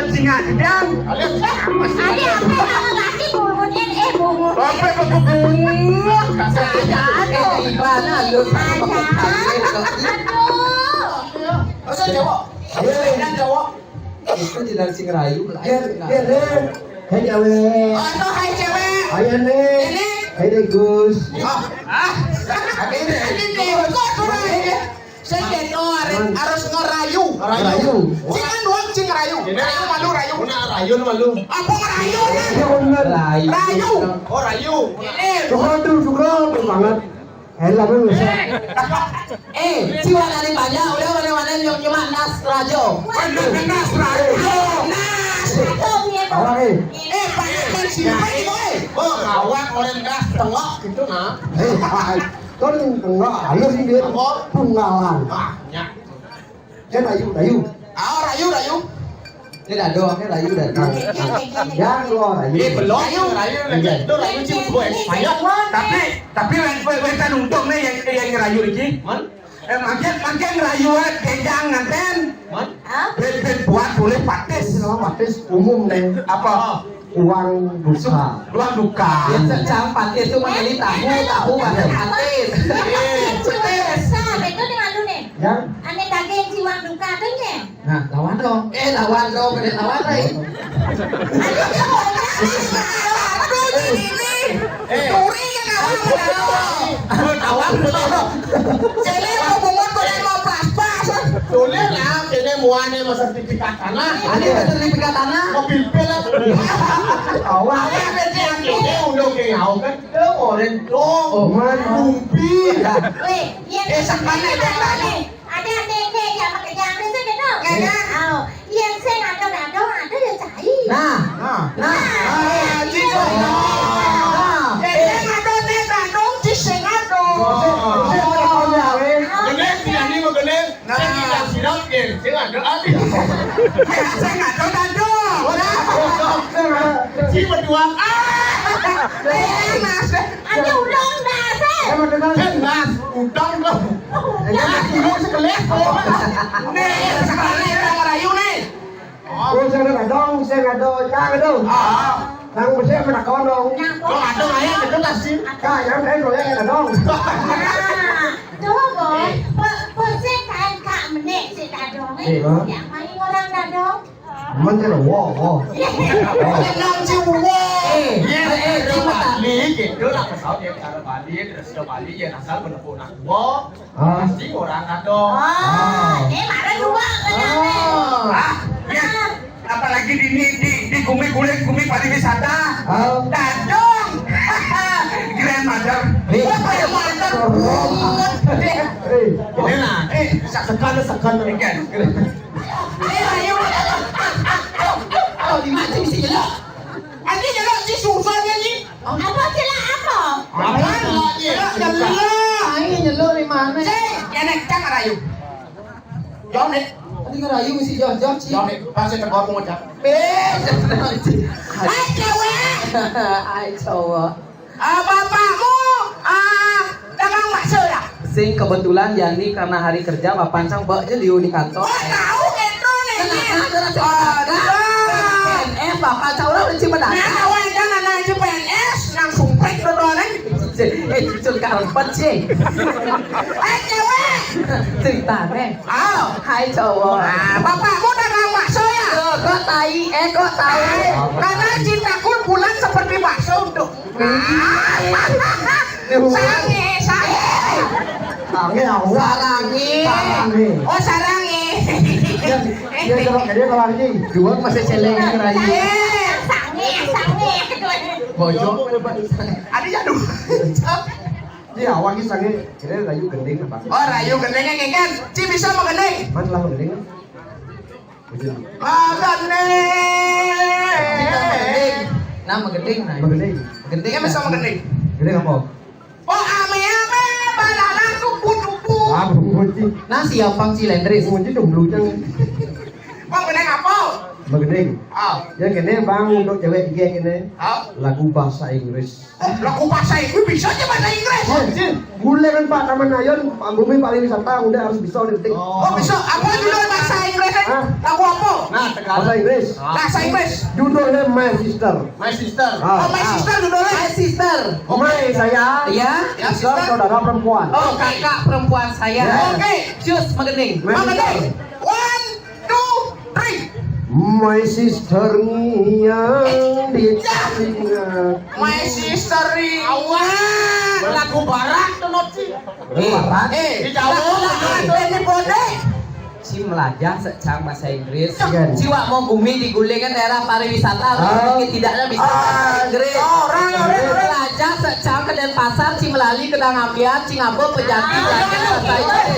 Speaker 3: singa sidang.
Speaker 5: Kalian siapa sih?
Speaker 1: Adi apa nama laki bubutnya bubut.
Speaker 3: Apa bubuk?
Speaker 1: Saja aduh.
Speaker 2: Mana lu?
Speaker 1: Aduh.
Speaker 5: Masa jawab? Jangan jawab.
Speaker 2: Itu tidak sing rayu.
Speaker 4: Hei cewek.
Speaker 5: Atau hai cewek.
Speaker 4: Ayo nih. Hei deh Gus.
Speaker 5: Ini kok tuh ini. Saya jadi orang harus ngerayu.
Speaker 4: Rayu.
Speaker 5: Jangan doang cing rayu. Rayu malu rayu.
Speaker 4: Rayu malu.
Speaker 5: Apa ngerayu?
Speaker 2: Rayu.
Speaker 5: Rayu. Oh rayu. Ini.
Speaker 4: Suka banget. Elah lu.
Speaker 2: Jiwa dari banyak udah mana-mana cuma nas rajo.
Speaker 3: Nas rayo.
Speaker 5: Nas.
Speaker 1: Aduh ya.
Speaker 4: Awak
Speaker 5: Banyak kan simpan itu Oh ngawak orang gas tengok gitu nah.
Speaker 4: Con enggak ayo sih dia. Penggalan.
Speaker 5: Ya.
Speaker 4: Kan rayu.
Speaker 5: Rayu.
Speaker 2: Ini dado, ini rayu dado.
Speaker 4: Ya lu rayu.
Speaker 5: Belum rayu lagi. Itu rayu cuma gue. Banyak
Speaker 3: Tapi kita nuntung nih yang ngerayu iki. Makin rayu kejang nganten. Ben buat boleh patis.
Speaker 4: Patis umum nih.
Speaker 3: Apa?
Speaker 4: Uang duka.
Speaker 3: Luang duka.
Speaker 2: Secam patis itu menjadi tahu pada patis.
Speaker 1: Besar itu dengan lu nih.
Speaker 4: Ya.
Speaker 1: Aneh daging jiwa duka tuh nih.
Speaker 2: Nah, lawan dong. Lawan dong, bener lawan deh.
Speaker 1: Aduh ini. Turi kan
Speaker 2: Lawan dong.
Speaker 5: Jadi mau bungut boleh mau pas-pas. Boleh lah, ini muane mau sertifikat tanah.
Speaker 2: Ini sertifikat tanah.
Speaker 5: Mobil pel.
Speaker 4: Awak.
Speaker 5: Ini udah kayak kau kan. Itu orang dong. Lumpi.
Speaker 1: Weh, yang
Speaker 5: Sakana
Speaker 1: nih. Ada dek yang pakai jam itu gitu. Oh, yang saya ada dia cari.
Speaker 2: Nah.
Speaker 5: Ciko. Genek tidak nih mau genek. Saya tidak sidang deh. Saya ada adik.
Speaker 3: Saya nggak tahu dado.
Speaker 5: Si berdua.
Speaker 1: Ada udang dah,
Speaker 5: Nas, udang loh. Nas, ibu sekeles.
Speaker 3: Nih, sekali orang ngerayu nih.
Speaker 4: Cô xem nó phải đông, xem là đôi, ca cái đâu. Thằng mà xem là con đâu.
Speaker 5: Lo ada ayah itu lah sih.
Speaker 4: Ca dám thấy rồi em là đông.
Speaker 1: Coba, persen kain kak menek si dadong
Speaker 4: Iya.
Speaker 1: yang main orang dadong.
Speaker 4: Mình thấy là wow.
Speaker 5: Yang cium.
Speaker 2: Coba tak.
Speaker 5: Bali gitu lah kesal dia ke arah Bali terus ke Bali ya asal menemukan aku. Pasti orang ada.
Speaker 1: Oh, ini marah juga kenapa?
Speaker 3: Ya, apalagi di gumi pariwisata.
Speaker 4: Oh.
Speaker 3: Dadong. Grandmother.
Speaker 5: Ini lah, sekan ini kan.
Speaker 2: Oh, di mana bisa jelak?
Speaker 5: Ini jelak si susahnya ni.
Speaker 1: Apa celah apa?
Speaker 5: Apa lagi?
Speaker 2: Jelak. Ini jelak di mana?
Speaker 3: Yang naik cang rayu.
Speaker 5: Jom ni,
Speaker 2: Ini ngerayu mesti jauh-jauh sih.
Speaker 5: jom ni. Pasal terbawa pengucap.
Speaker 1: Hai cewek.
Speaker 2: Ai cowok.
Speaker 3: Bapakmu dagang bakso ya?
Speaker 2: Sing kebetulan Yani karena hari kerja papancang baknya liu di kantor.
Speaker 3: Tahu itu nih.
Speaker 2: PNS bapak cowok udah cuma
Speaker 3: Nah,
Speaker 2: datang.
Speaker 3: awal jangan naik PNS langsung pek dodoran.
Speaker 2: Cicul karempet sih.
Speaker 3: Cewek.
Speaker 2: Cerita nih. Hai cowok.
Speaker 3: Bapakmu dagang bakso ya?
Speaker 2: Kok tai? Kok tahu?
Speaker 3: Karena cintaku bulan seperti bakso untuk. Sange.
Speaker 4: Cái nào cũng
Speaker 2: Sarangi.
Speaker 3: Oh sarangi.
Speaker 4: Dia kalau cái dia kalau cái gì?
Speaker 2: Dua masih celeng ngerayu.
Speaker 1: Sange.
Speaker 2: Bojong.
Speaker 3: Ada jadul.
Speaker 4: Dia awak ini sange, kira rayu gending apa?
Speaker 3: Oh rayu gendengnya kan? Ci bisa mau gendeng?
Speaker 4: Mas lah gending.
Speaker 2: Nah, megeding.
Speaker 3: Dia bisa mengending.
Speaker 2: Gede apa?
Speaker 3: Oh, ame balalang kupu-kupu.
Speaker 2: Nah, siapang cilendris.
Speaker 3: Bang meneng apa?
Speaker 2: Megeding.
Speaker 3: Ah,
Speaker 2: Ya kene bang untuk cewek geng ini lagu bahasa Inggris.
Speaker 3: lagu bahasa Inggris bisa aja bahasa Inggris.
Speaker 2: Boleh kan Pak Taman Ayon, Pak Bumi pariwisata udah harus bisa udah penting.
Speaker 3: Oh, bisa. Apa judul bahasa Inggris? Lagu apa?
Speaker 2: Nah, bahasa Inggris.
Speaker 3: Bahasa Inggris.
Speaker 2: Judulnya My Sister.
Speaker 5: My sister.
Speaker 3: Oh, my sister judulnya.
Speaker 2: My Sister. My saya.
Speaker 6: Ya.
Speaker 2: Sister saudara perempuan.
Speaker 6: Oh, kakak perempuan saya.
Speaker 3: Oke.
Speaker 6: Cus mengening.
Speaker 2: My
Speaker 3: Mengending.
Speaker 2: sister.
Speaker 3: 1, 2, 3.
Speaker 2: My sister yang di telinga.
Speaker 3: My sister awan. Lagu barat tuh notsi. Dijauh ini bodeh.
Speaker 6: Si melajah secang bahasa Inggris.
Speaker 2: Iya.
Speaker 6: Jiwa mau bumi digulingkan daerah pariwisata mungkin tidaknya bisa bahasa Inggris.
Speaker 3: Orang.
Speaker 6: Melajah secang ke Denpasar, si melalui ke Dangambian, si ngabo pejati belajar bahasa Inggris.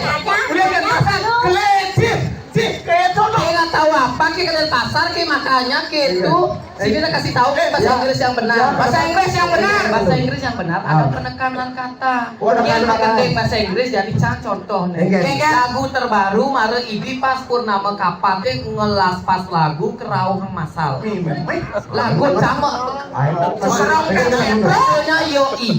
Speaker 3: Kemudian pasar kelecip. Kayak
Speaker 6: Kayak nggak tahu apa kayak ke Denpasar kayak makanya gitu. Sini udah kasih tahu bahasa Inggris yang benar.
Speaker 3: Bahasa Inggris yang benar.
Speaker 6: Bahasa Inggris yang benar ada penekanan kata. Yang penting bahasa Inggris jadi contoh nih. Lagu terbaru Mare Ibi pas purnama kapan teh ngelas pas lagu kerauh masal. Lagu sama. Pokoknya yoi.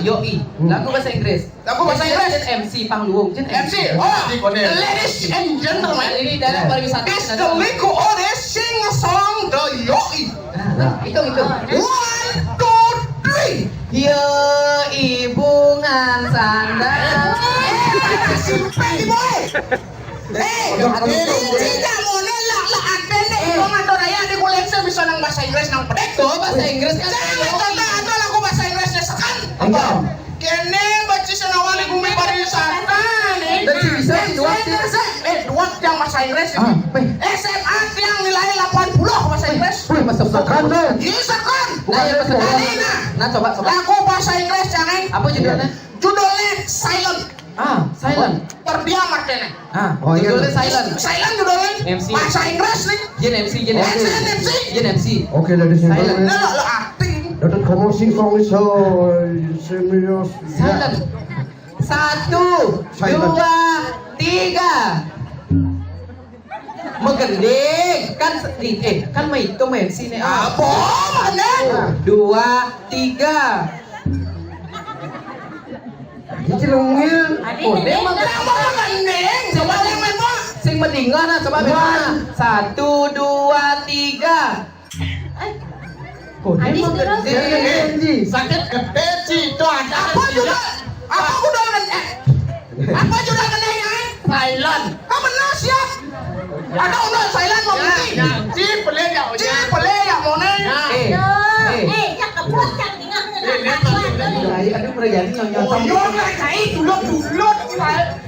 Speaker 6: Yoi. Lagu bahasa Inggris.
Speaker 3: Lagu bahasa Inggris.
Speaker 6: MC Pangluung.
Speaker 3: MC. Oh, ladies and gentlemen.
Speaker 6: Ini daerah pariwisata.
Speaker 3: It's the Liku Ode sing a song the Yoi.
Speaker 6: Hitung.
Speaker 3: 1, 2, 3.
Speaker 6: Yo ibungan sandal.
Speaker 3: Simpen boy. Tidak mau nelak lah adene kok ngatur aya di kulense bisa nang bahasa Inggris nang pedek.
Speaker 6: Tuh bahasa Inggris kan.
Speaker 3: Ada lagu bahasa Inggrisnya sekan. Kene baca senawali bumi pariwisata nih.
Speaker 6: Dan si bisa dua
Speaker 3: Dua yang bahasa Inggris ini. SMA yang nilai 80 bahasa Inggris.
Speaker 6: masuk
Speaker 2: Sekan tuh.
Speaker 3: Iya sekan.
Speaker 6: Nah, ya masuk. Nah, coba.
Speaker 3: Lagu bahasa Inggris jangan.
Speaker 6: Apa judulnya?
Speaker 3: Judulnya Silent.
Speaker 6: Silent.
Speaker 3: Terdiam artinya.
Speaker 2: Oh, iya.
Speaker 6: Judulnya silent.
Speaker 3: Silent judulnya.
Speaker 6: MC.
Speaker 3: Bahasa Inggris nih.
Speaker 6: Jen MC.
Speaker 2: Oke, ladies and
Speaker 6: Silent.
Speaker 2: gentlemen.
Speaker 3: Lo acting.
Speaker 2: That commencing song is serious.
Speaker 6: Silent. 1, 2, 3. Megending kan itu MC nih.
Speaker 3: Apa mana?
Speaker 6: 2, 3.
Speaker 2: Ini lungil.
Speaker 6: Oh, dia mah
Speaker 3: Kenapa mengending? Coba yang memang.
Speaker 6: sing mendingan coba bagaimana? 1, 2, 3. Oh, dia mah gede.
Speaker 5: Sakit gede sih itu ada.
Speaker 3: Apa juga? Apa udah Apa juga kena yang
Speaker 5: Thailand.
Speaker 3: Kamu benar siap? Ada udah Thailand mau beli.
Speaker 5: Ci boleh ya.
Speaker 3: Ci boleh ya mau nih.
Speaker 1: Cakep tinggal
Speaker 6: Aduh pernah jadi nyonyot.
Speaker 3: Oh iya nggak kayak dulu.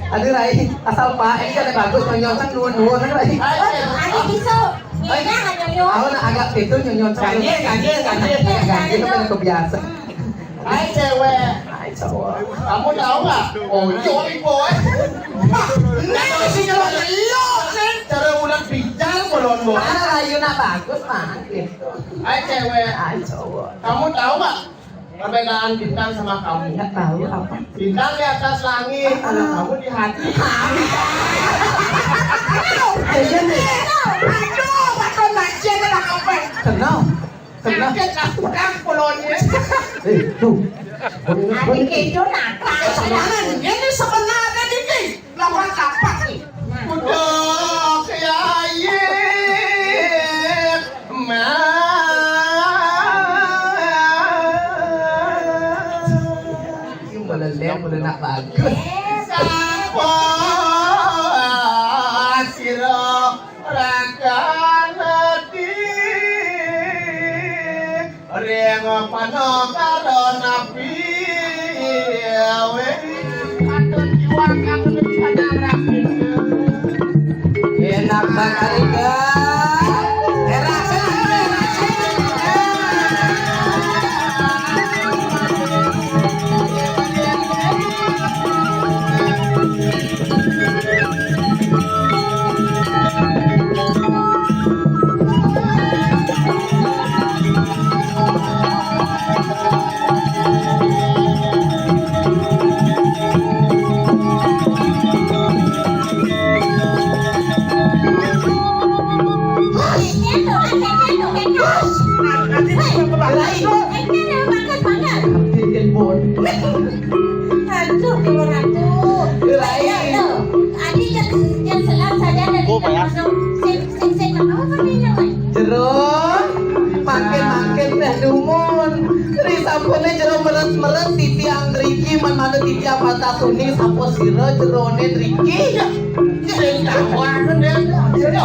Speaker 6: Aduh Rai, asal Pak, ini kan bagus nyonyot nuan kan Rai.
Speaker 1: Ada bisa. Iya hanya yo.
Speaker 6: Aku nak agak itu nyonyot. Ganjil itu kan kebiasa.
Speaker 5: Hai cewek.
Speaker 6: Hai cowok.
Speaker 5: Kamu tahu nggak? Oh Joy boy.
Speaker 3: Nih sih kalau lo nih.
Speaker 5: Cara ulang bijak bolon.
Speaker 6: Mana Rayu nak bagus mah gitu.
Speaker 5: Hai cewek.
Speaker 6: Hai cowok.
Speaker 5: Kamu tahu nggak perbedaan bintang sama kamu?
Speaker 6: Nggak tahu apa.
Speaker 5: Bintang di atas langit, kamu di hati.
Speaker 3: Aduh, bakal macet lah kape.
Speaker 6: Kenal.
Speaker 3: Sakit aku polonnya.
Speaker 2: Tuh.
Speaker 1: Adik itu nakal.
Speaker 3: Sebenarnya ini sebenarnya dikit. Lawan kapak nih.
Speaker 5: Udah kayak
Speaker 6: Boleh lihat, boleh nak bagus. Enak banget guys.
Speaker 3: Nanti
Speaker 2: Dirai. Bikin bon.
Speaker 1: Aduh, ratu.
Speaker 2: Dirai.
Speaker 1: Adik yang selam saja dari
Speaker 2: Jero makin teh dumun. Ri sampune jero meres-meres titi Andriki mana titi apa suni sampo sira jerone Riki.
Speaker 3: sing dakwakan ya.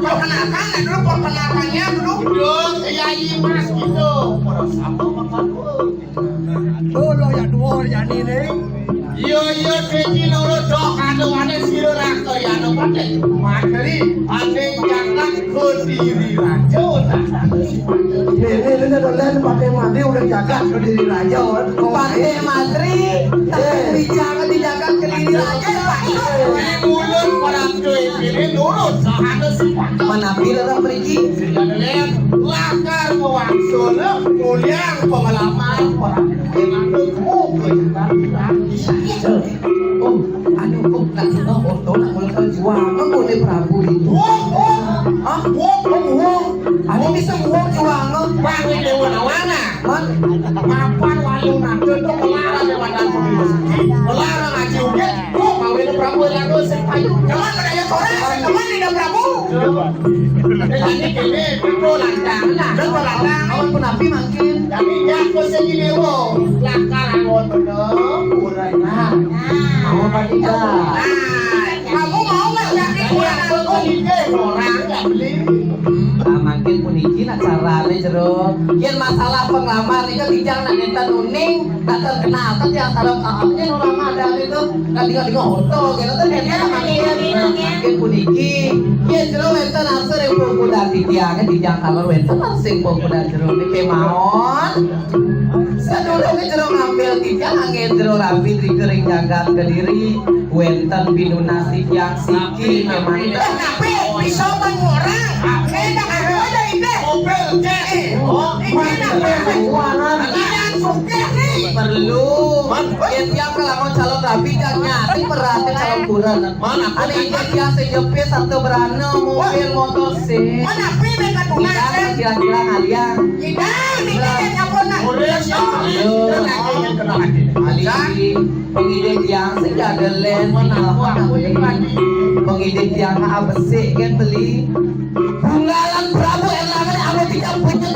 Speaker 3: Perkenalkan dulu perkenalannya dulu. Dong, Yai Mas gitu. Para sama
Speaker 5: Dulu ya dua ya ini.
Speaker 3: Yo segi loro dok anu ane sira rakto ya anu pate. Materi ane jangan Kediri Raja tak.
Speaker 5: Ini dolen pakai mati udah jaga Kediri Raja.
Speaker 2: Pakai matri tapi jangan dijaga Kediri Raja.
Speaker 3: Mulut orang tua ini nurut anu sifat.
Speaker 2: Manapi orang Riki.
Speaker 3: Jadinya lakar mewaksono muliang pengalaman orang dengan
Speaker 2: Oh, anu kok tak tahu orto nak melakukan juang oleh Prabu itu. Anu bisa buang juang
Speaker 3: Wangi di mana-mana.
Speaker 2: Man,
Speaker 3: Mapan walu nanti itu melarang di wadah melarang aja udah. Mau ini Prabu yang dosa payu. Jangan menanya sore, teman tidak Prabu. Jadi kini Prabu landang lah. Dan landang.
Speaker 2: awan penapi makin.
Speaker 3: Tapi jatuh segini wo. Lakar angon bener. Urai nah.
Speaker 2: Mau patika.
Speaker 3: Kamu mau nggak jadi kurang aku ide orang nggak beli.
Speaker 2: Makin puniki acarane jero. Yen masalah penglamar itu dijang nak enten uning, tak terkenal kan di antara kakaknya orang ada itu. Kan diga orto gitu kan enten makin puniki. Yen jero enten asur yang pemuda titiange dijang kalor enten sing pemuda jero ni kemawon. Sadurunge jero ngambil titiang angin jero rapi di kering jagat Kediri. Wenten binunasi yang siki memang.
Speaker 3: Tapi bisa mengorang. Kita ada ide. Mobil cek. Oh, ini nak keuangan. Kalian suka nih.
Speaker 2: Perlu yang kalau calon rapi dan nyati perhatian calon kurang mana ada yang sejepit satu berano mobil motor sih
Speaker 3: Mana pilih kan
Speaker 2: tidak kira-kira ngalian
Speaker 3: Tidak nyapun nak.
Speaker 2: Ali pengidip yang sejaga len pengidip yang apa sih kan beli Penggalan Prabu Erlangga aku tidak punya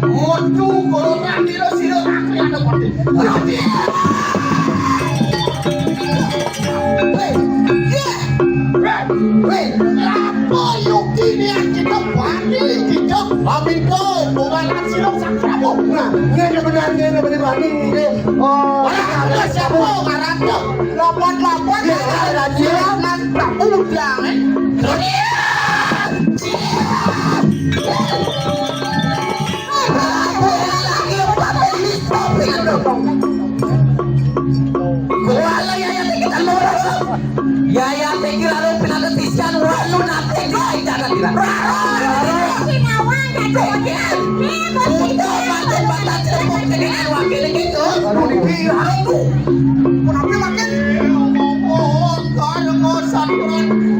Speaker 3: Waduh, kalau nanti lo sih lo aku yang dapat. Apa Yuki ni kita panik kita amin kau bukan hasil sang Prabu.
Speaker 5: Nah, ini benar banding ini. Oh,
Speaker 3: Orang siapa orang tu? Lopot
Speaker 5: ya ada dia.
Speaker 3: Nan Prabu bilang
Speaker 2: Ya pikir ada penatisian walu nanti kau jangan bilang. Untuk batas cepuk dengan wakil itu.
Speaker 3: Kenapa makin? Oh, kalau ngosan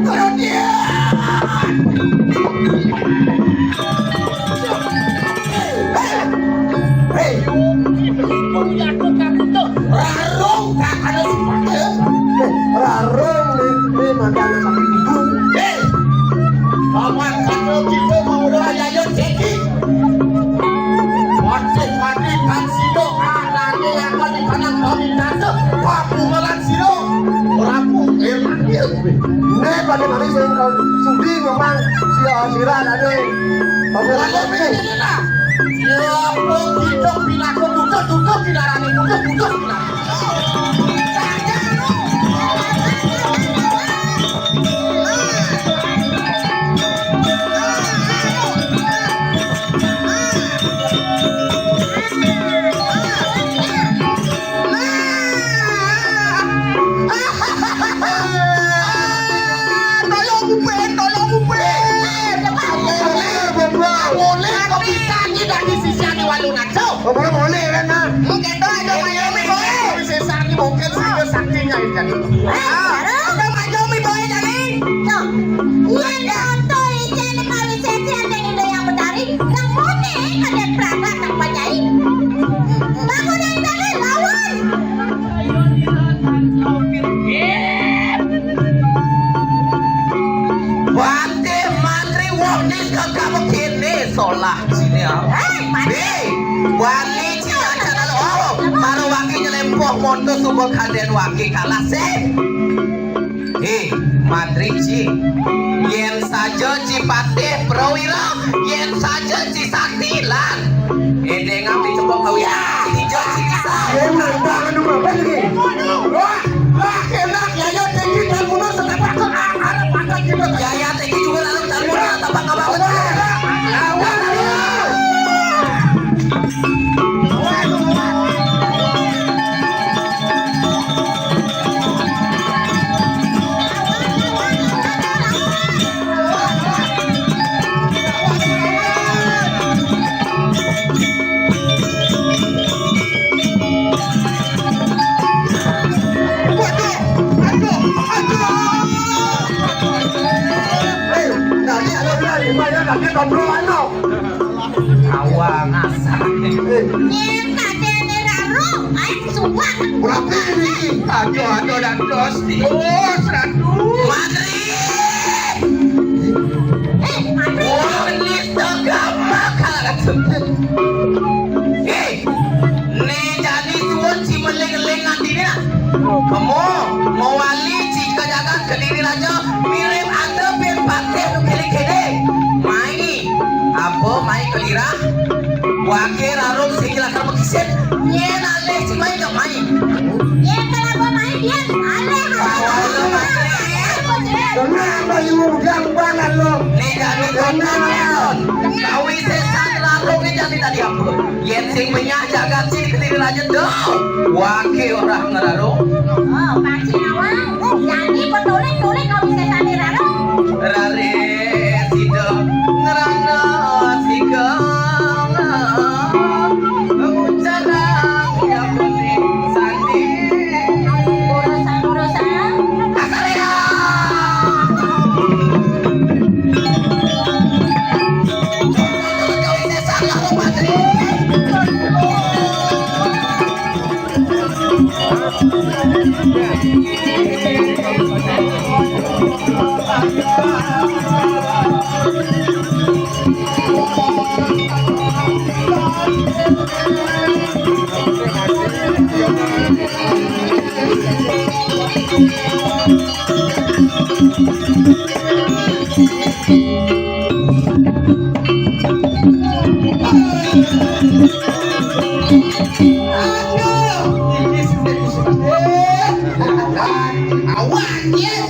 Speaker 3: kalau dia. Hei, punya tuh kamu tuh rarung tak ada sepatu.
Speaker 5: Rarung di makanan kami duduk.
Speaker 3: Hei, paman kalau kita mau raya yo ceki. Wajib kan sido anaknya yang akan di kanan kami nanti. Wapu melan sido. Rapu dia.
Speaker 5: Ini pada mana sih kalau sudi memang siaran ada.
Speaker 3: Kalau begini lah. Ya, kita bilang duduk tidak rani duduk bilang. Tolong boleh kau bisa dari sisi ani walu naco.
Speaker 5: Boleh kan?
Speaker 3: Mungkin dah ada Miami boleh. Bisa sani mungkin sih
Speaker 5: saktinya ini jadi.
Speaker 1: Ada maju mi boy jadi. Tuh. Iya contoh ijen kali sesi ada yang betari. Yang mone ada perangkat tak panyai. Bangun yang tadi lawan.
Speaker 6: Bante mantri wongnis ke kamu kini solah sini ya. Wali cina cina oh, maru waki nyelempoh mondo subur kaden waki kalah sih. Mantri ci, yen saja cipate prawira, yen saja ci saktilan. Dengan dicoba kau ya, hijau ci bisa.
Speaker 2: Jangan dulu pergi.
Speaker 5: Wah, enak ya yo tinggi dan mundur setepak ke arah pangkat kita.
Speaker 6: Ya tinggi juga lalu taruna tambah kabar. Awang asal.
Speaker 1: Yang tadi neraro, ayo semua.
Speaker 5: Berapa ini? Aduh dan dos. Oh, 100.
Speaker 6: Mantri.
Speaker 1: Mantri.
Speaker 6: Wongnis tegama kalah. Nih jadi suun si meleng-lengan diri. Kamu mau wali jika jaga kediri raja mirip anda berpate nukili kene. Mai apa mai kelira? Wakil arung segala kamu kisah. Nyen aleh si mai gak mai.
Speaker 1: Yang kalau main dia aleh.
Speaker 2: Kenapa you gampangan lo?
Speaker 6: Nih jadi konten. Kau isi sandra arung ini jadi tadi apa? Yen sing menyah jaga si kediri raja dong. Wakil orang ngerarung.
Speaker 1: Oh, pasti awang. Jadi petulek-tulek kau bisa sambil raro.
Speaker 6: Rare sido ngerana sikang mengucarang yang penting sandi
Speaker 1: Urusan-urusan.
Speaker 6: Kasaria kau ini salah lo Patri.
Speaker 5: Awan, yes.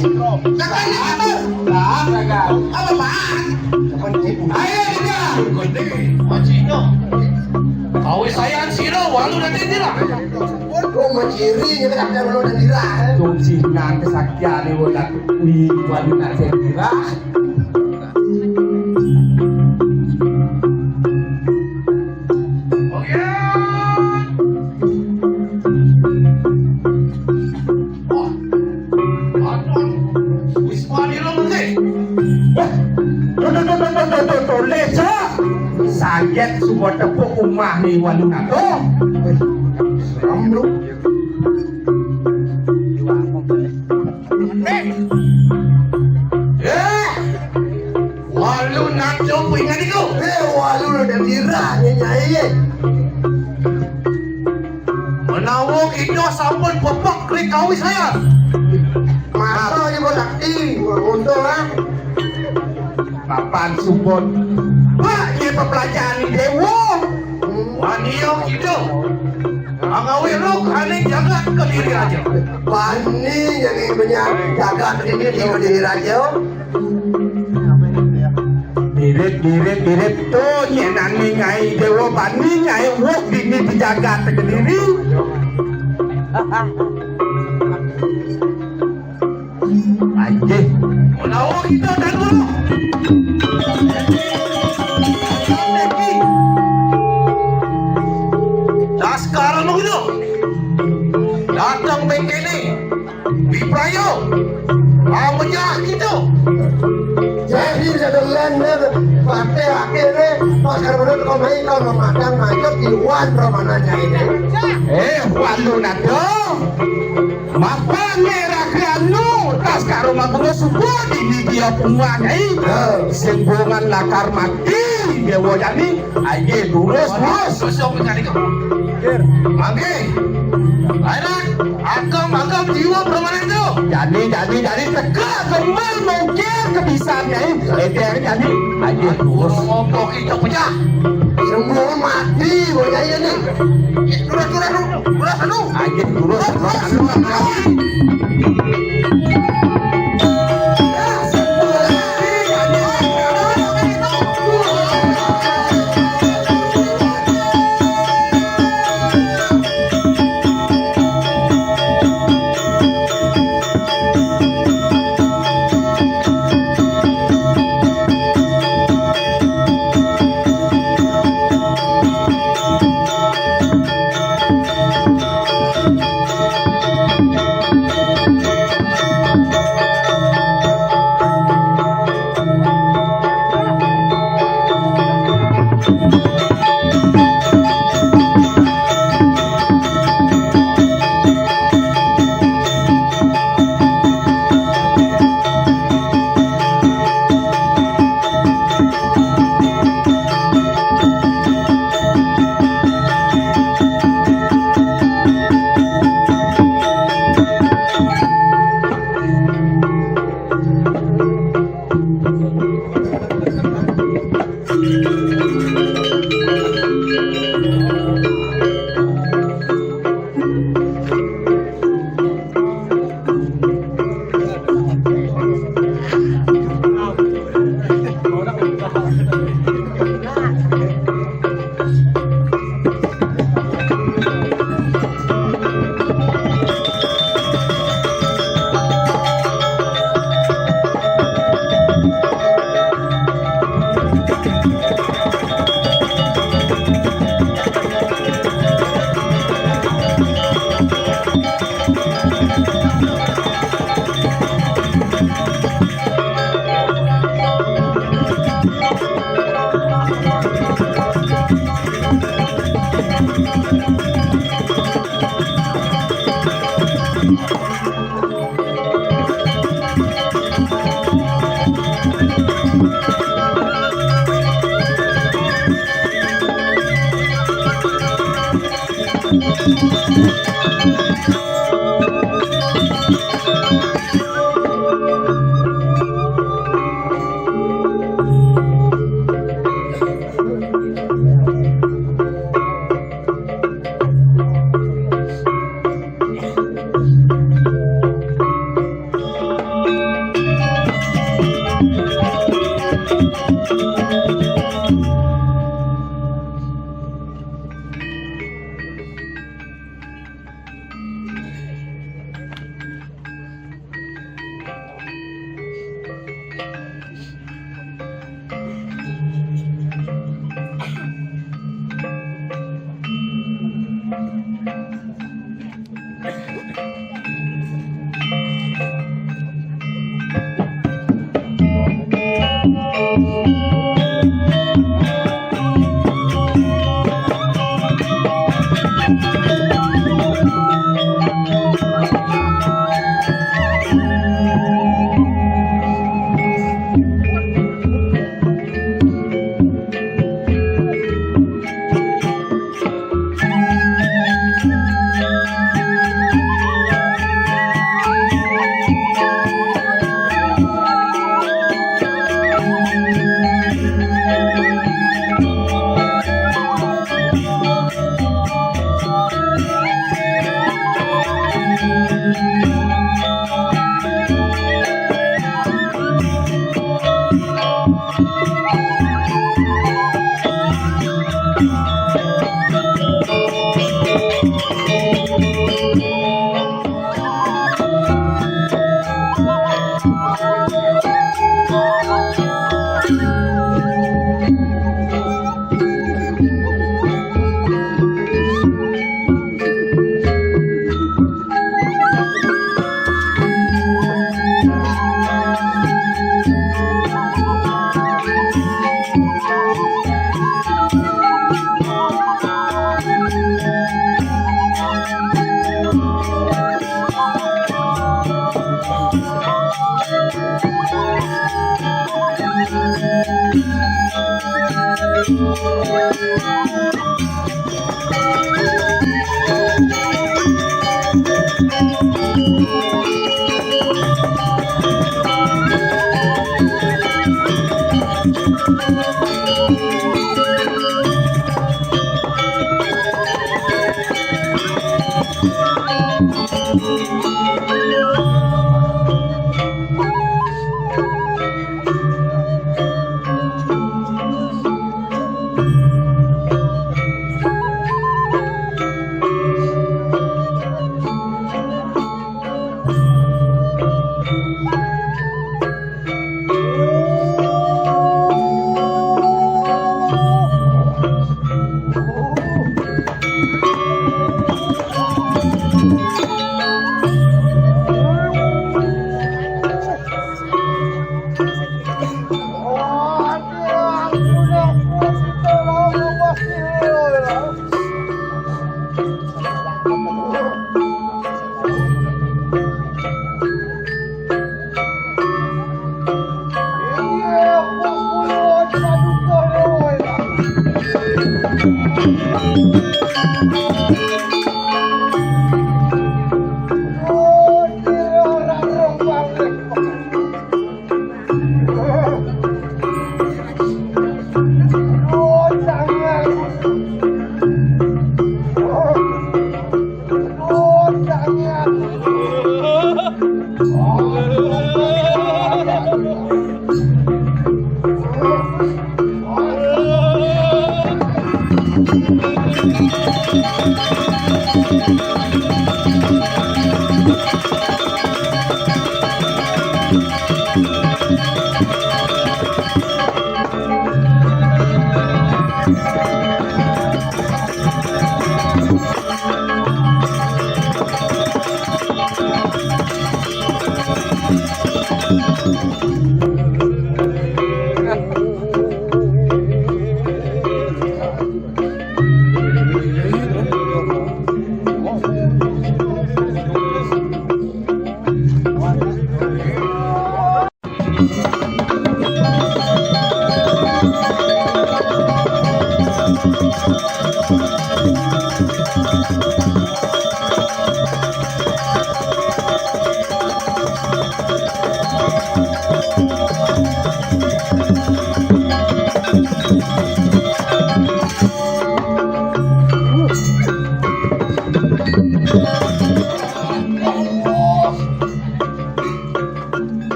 Speaker 5: Kakak apa bang? Ayo kita. Macino. Kau sayang siro, walu nanti dira.
Speaker 2: Kau menciri ni tak ada belum dan dira. Kunci dengan kesaktian ni buat di wanita saya dira. Sakit semua tepuk rumah ni waluna tu. Ramlu.
Speaker 5: Waluna tu ingat itu.
Speaker 2: Waluna dan dira nyai.
Speaker 5: Menawuk itu sampun popok klik kawis saya.
Speaker 2: Masa ni buat sakti, untuk lah. Papan support.
Speaker 5: Wah, ini pepelajaran ni dewa. Waniyong itu. Angawi lu kali jaga ke diri aja.
Speaker 2: Bani yang punya jaga diri raja. Dirit tu nyenan ni ngai dewa bani ngai wok dini dijaga ke diri. Aje.
Speaker 5: Menawuk itu dan dulu. Nah sekarang begitu datang begini ini pate akhirnya pakar bener kau main kau memadang macet iwan romananya ini. Walu nado, mapa merah kanu tas karo mabuno subuh di dia penguangai. Sembungan lakar mati dia wajani, aye lurus. Sosok mencari kau. Mangke, agam jiwa permanen itu. Jadi tegak kembali mungkin kebisaannya ini. Jadi, aja lurus. Ngomong itu pecah. Semua mati, boya ini. Lurus anu. Aja lurus anu.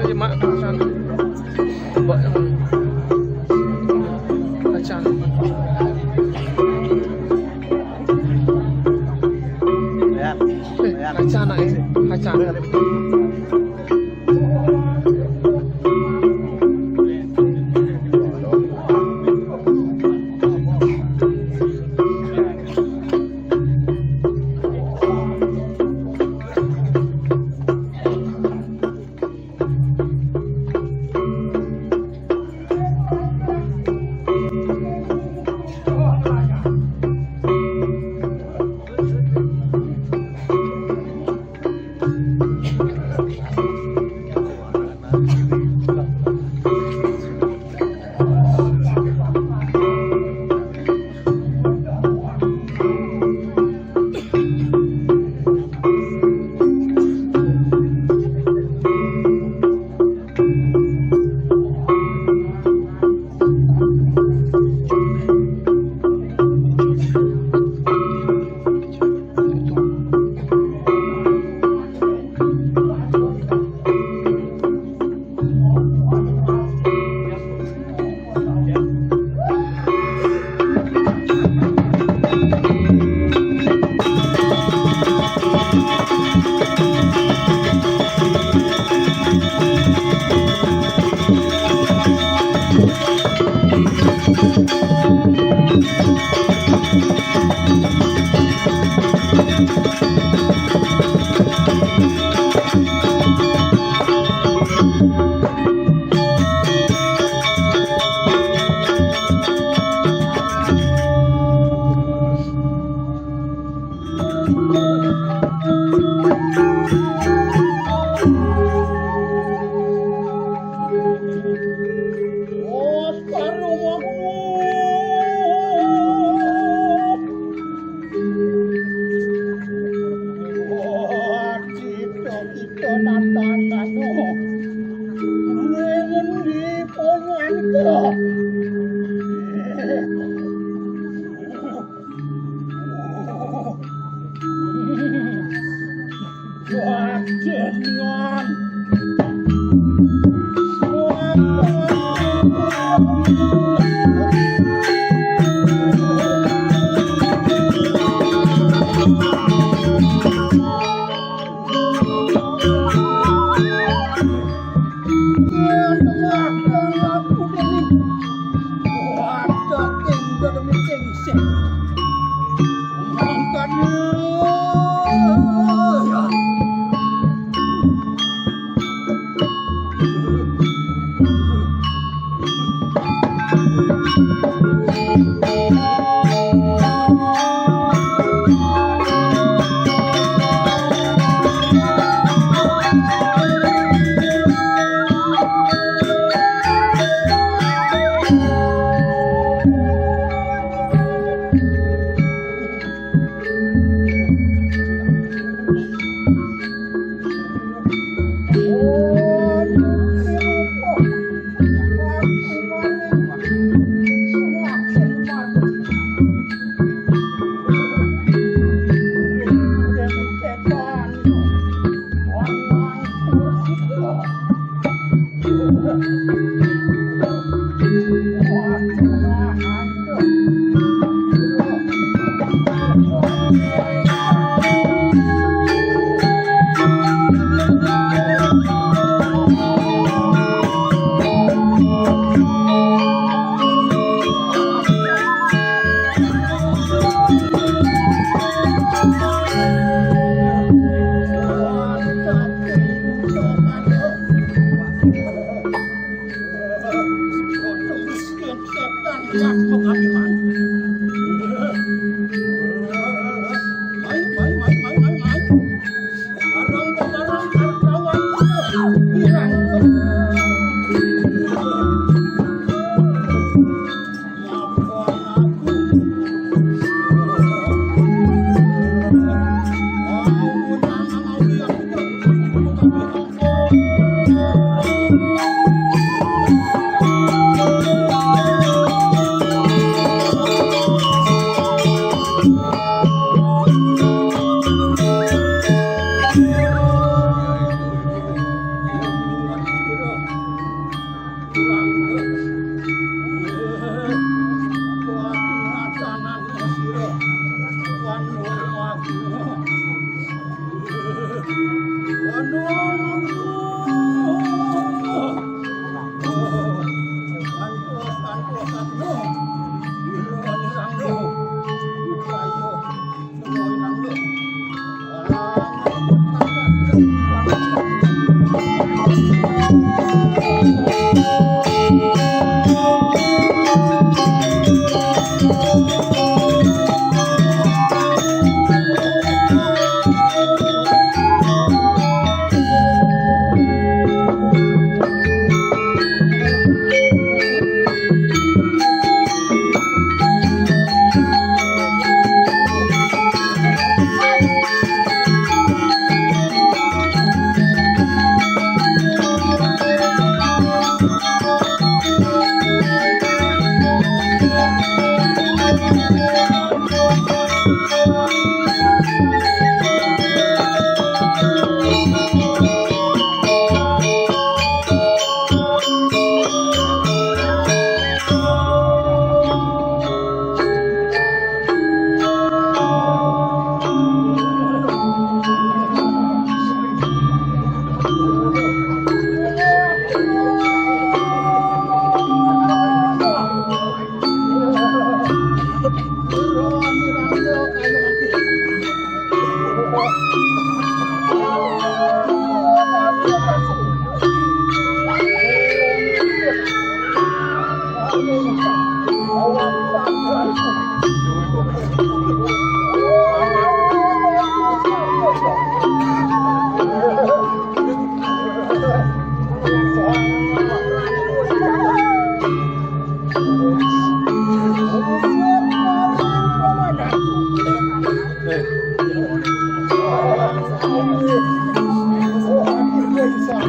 Speaker 3: aja mak kacang. Kacang. Kacang nak kacang.
Speaker 5: Wah,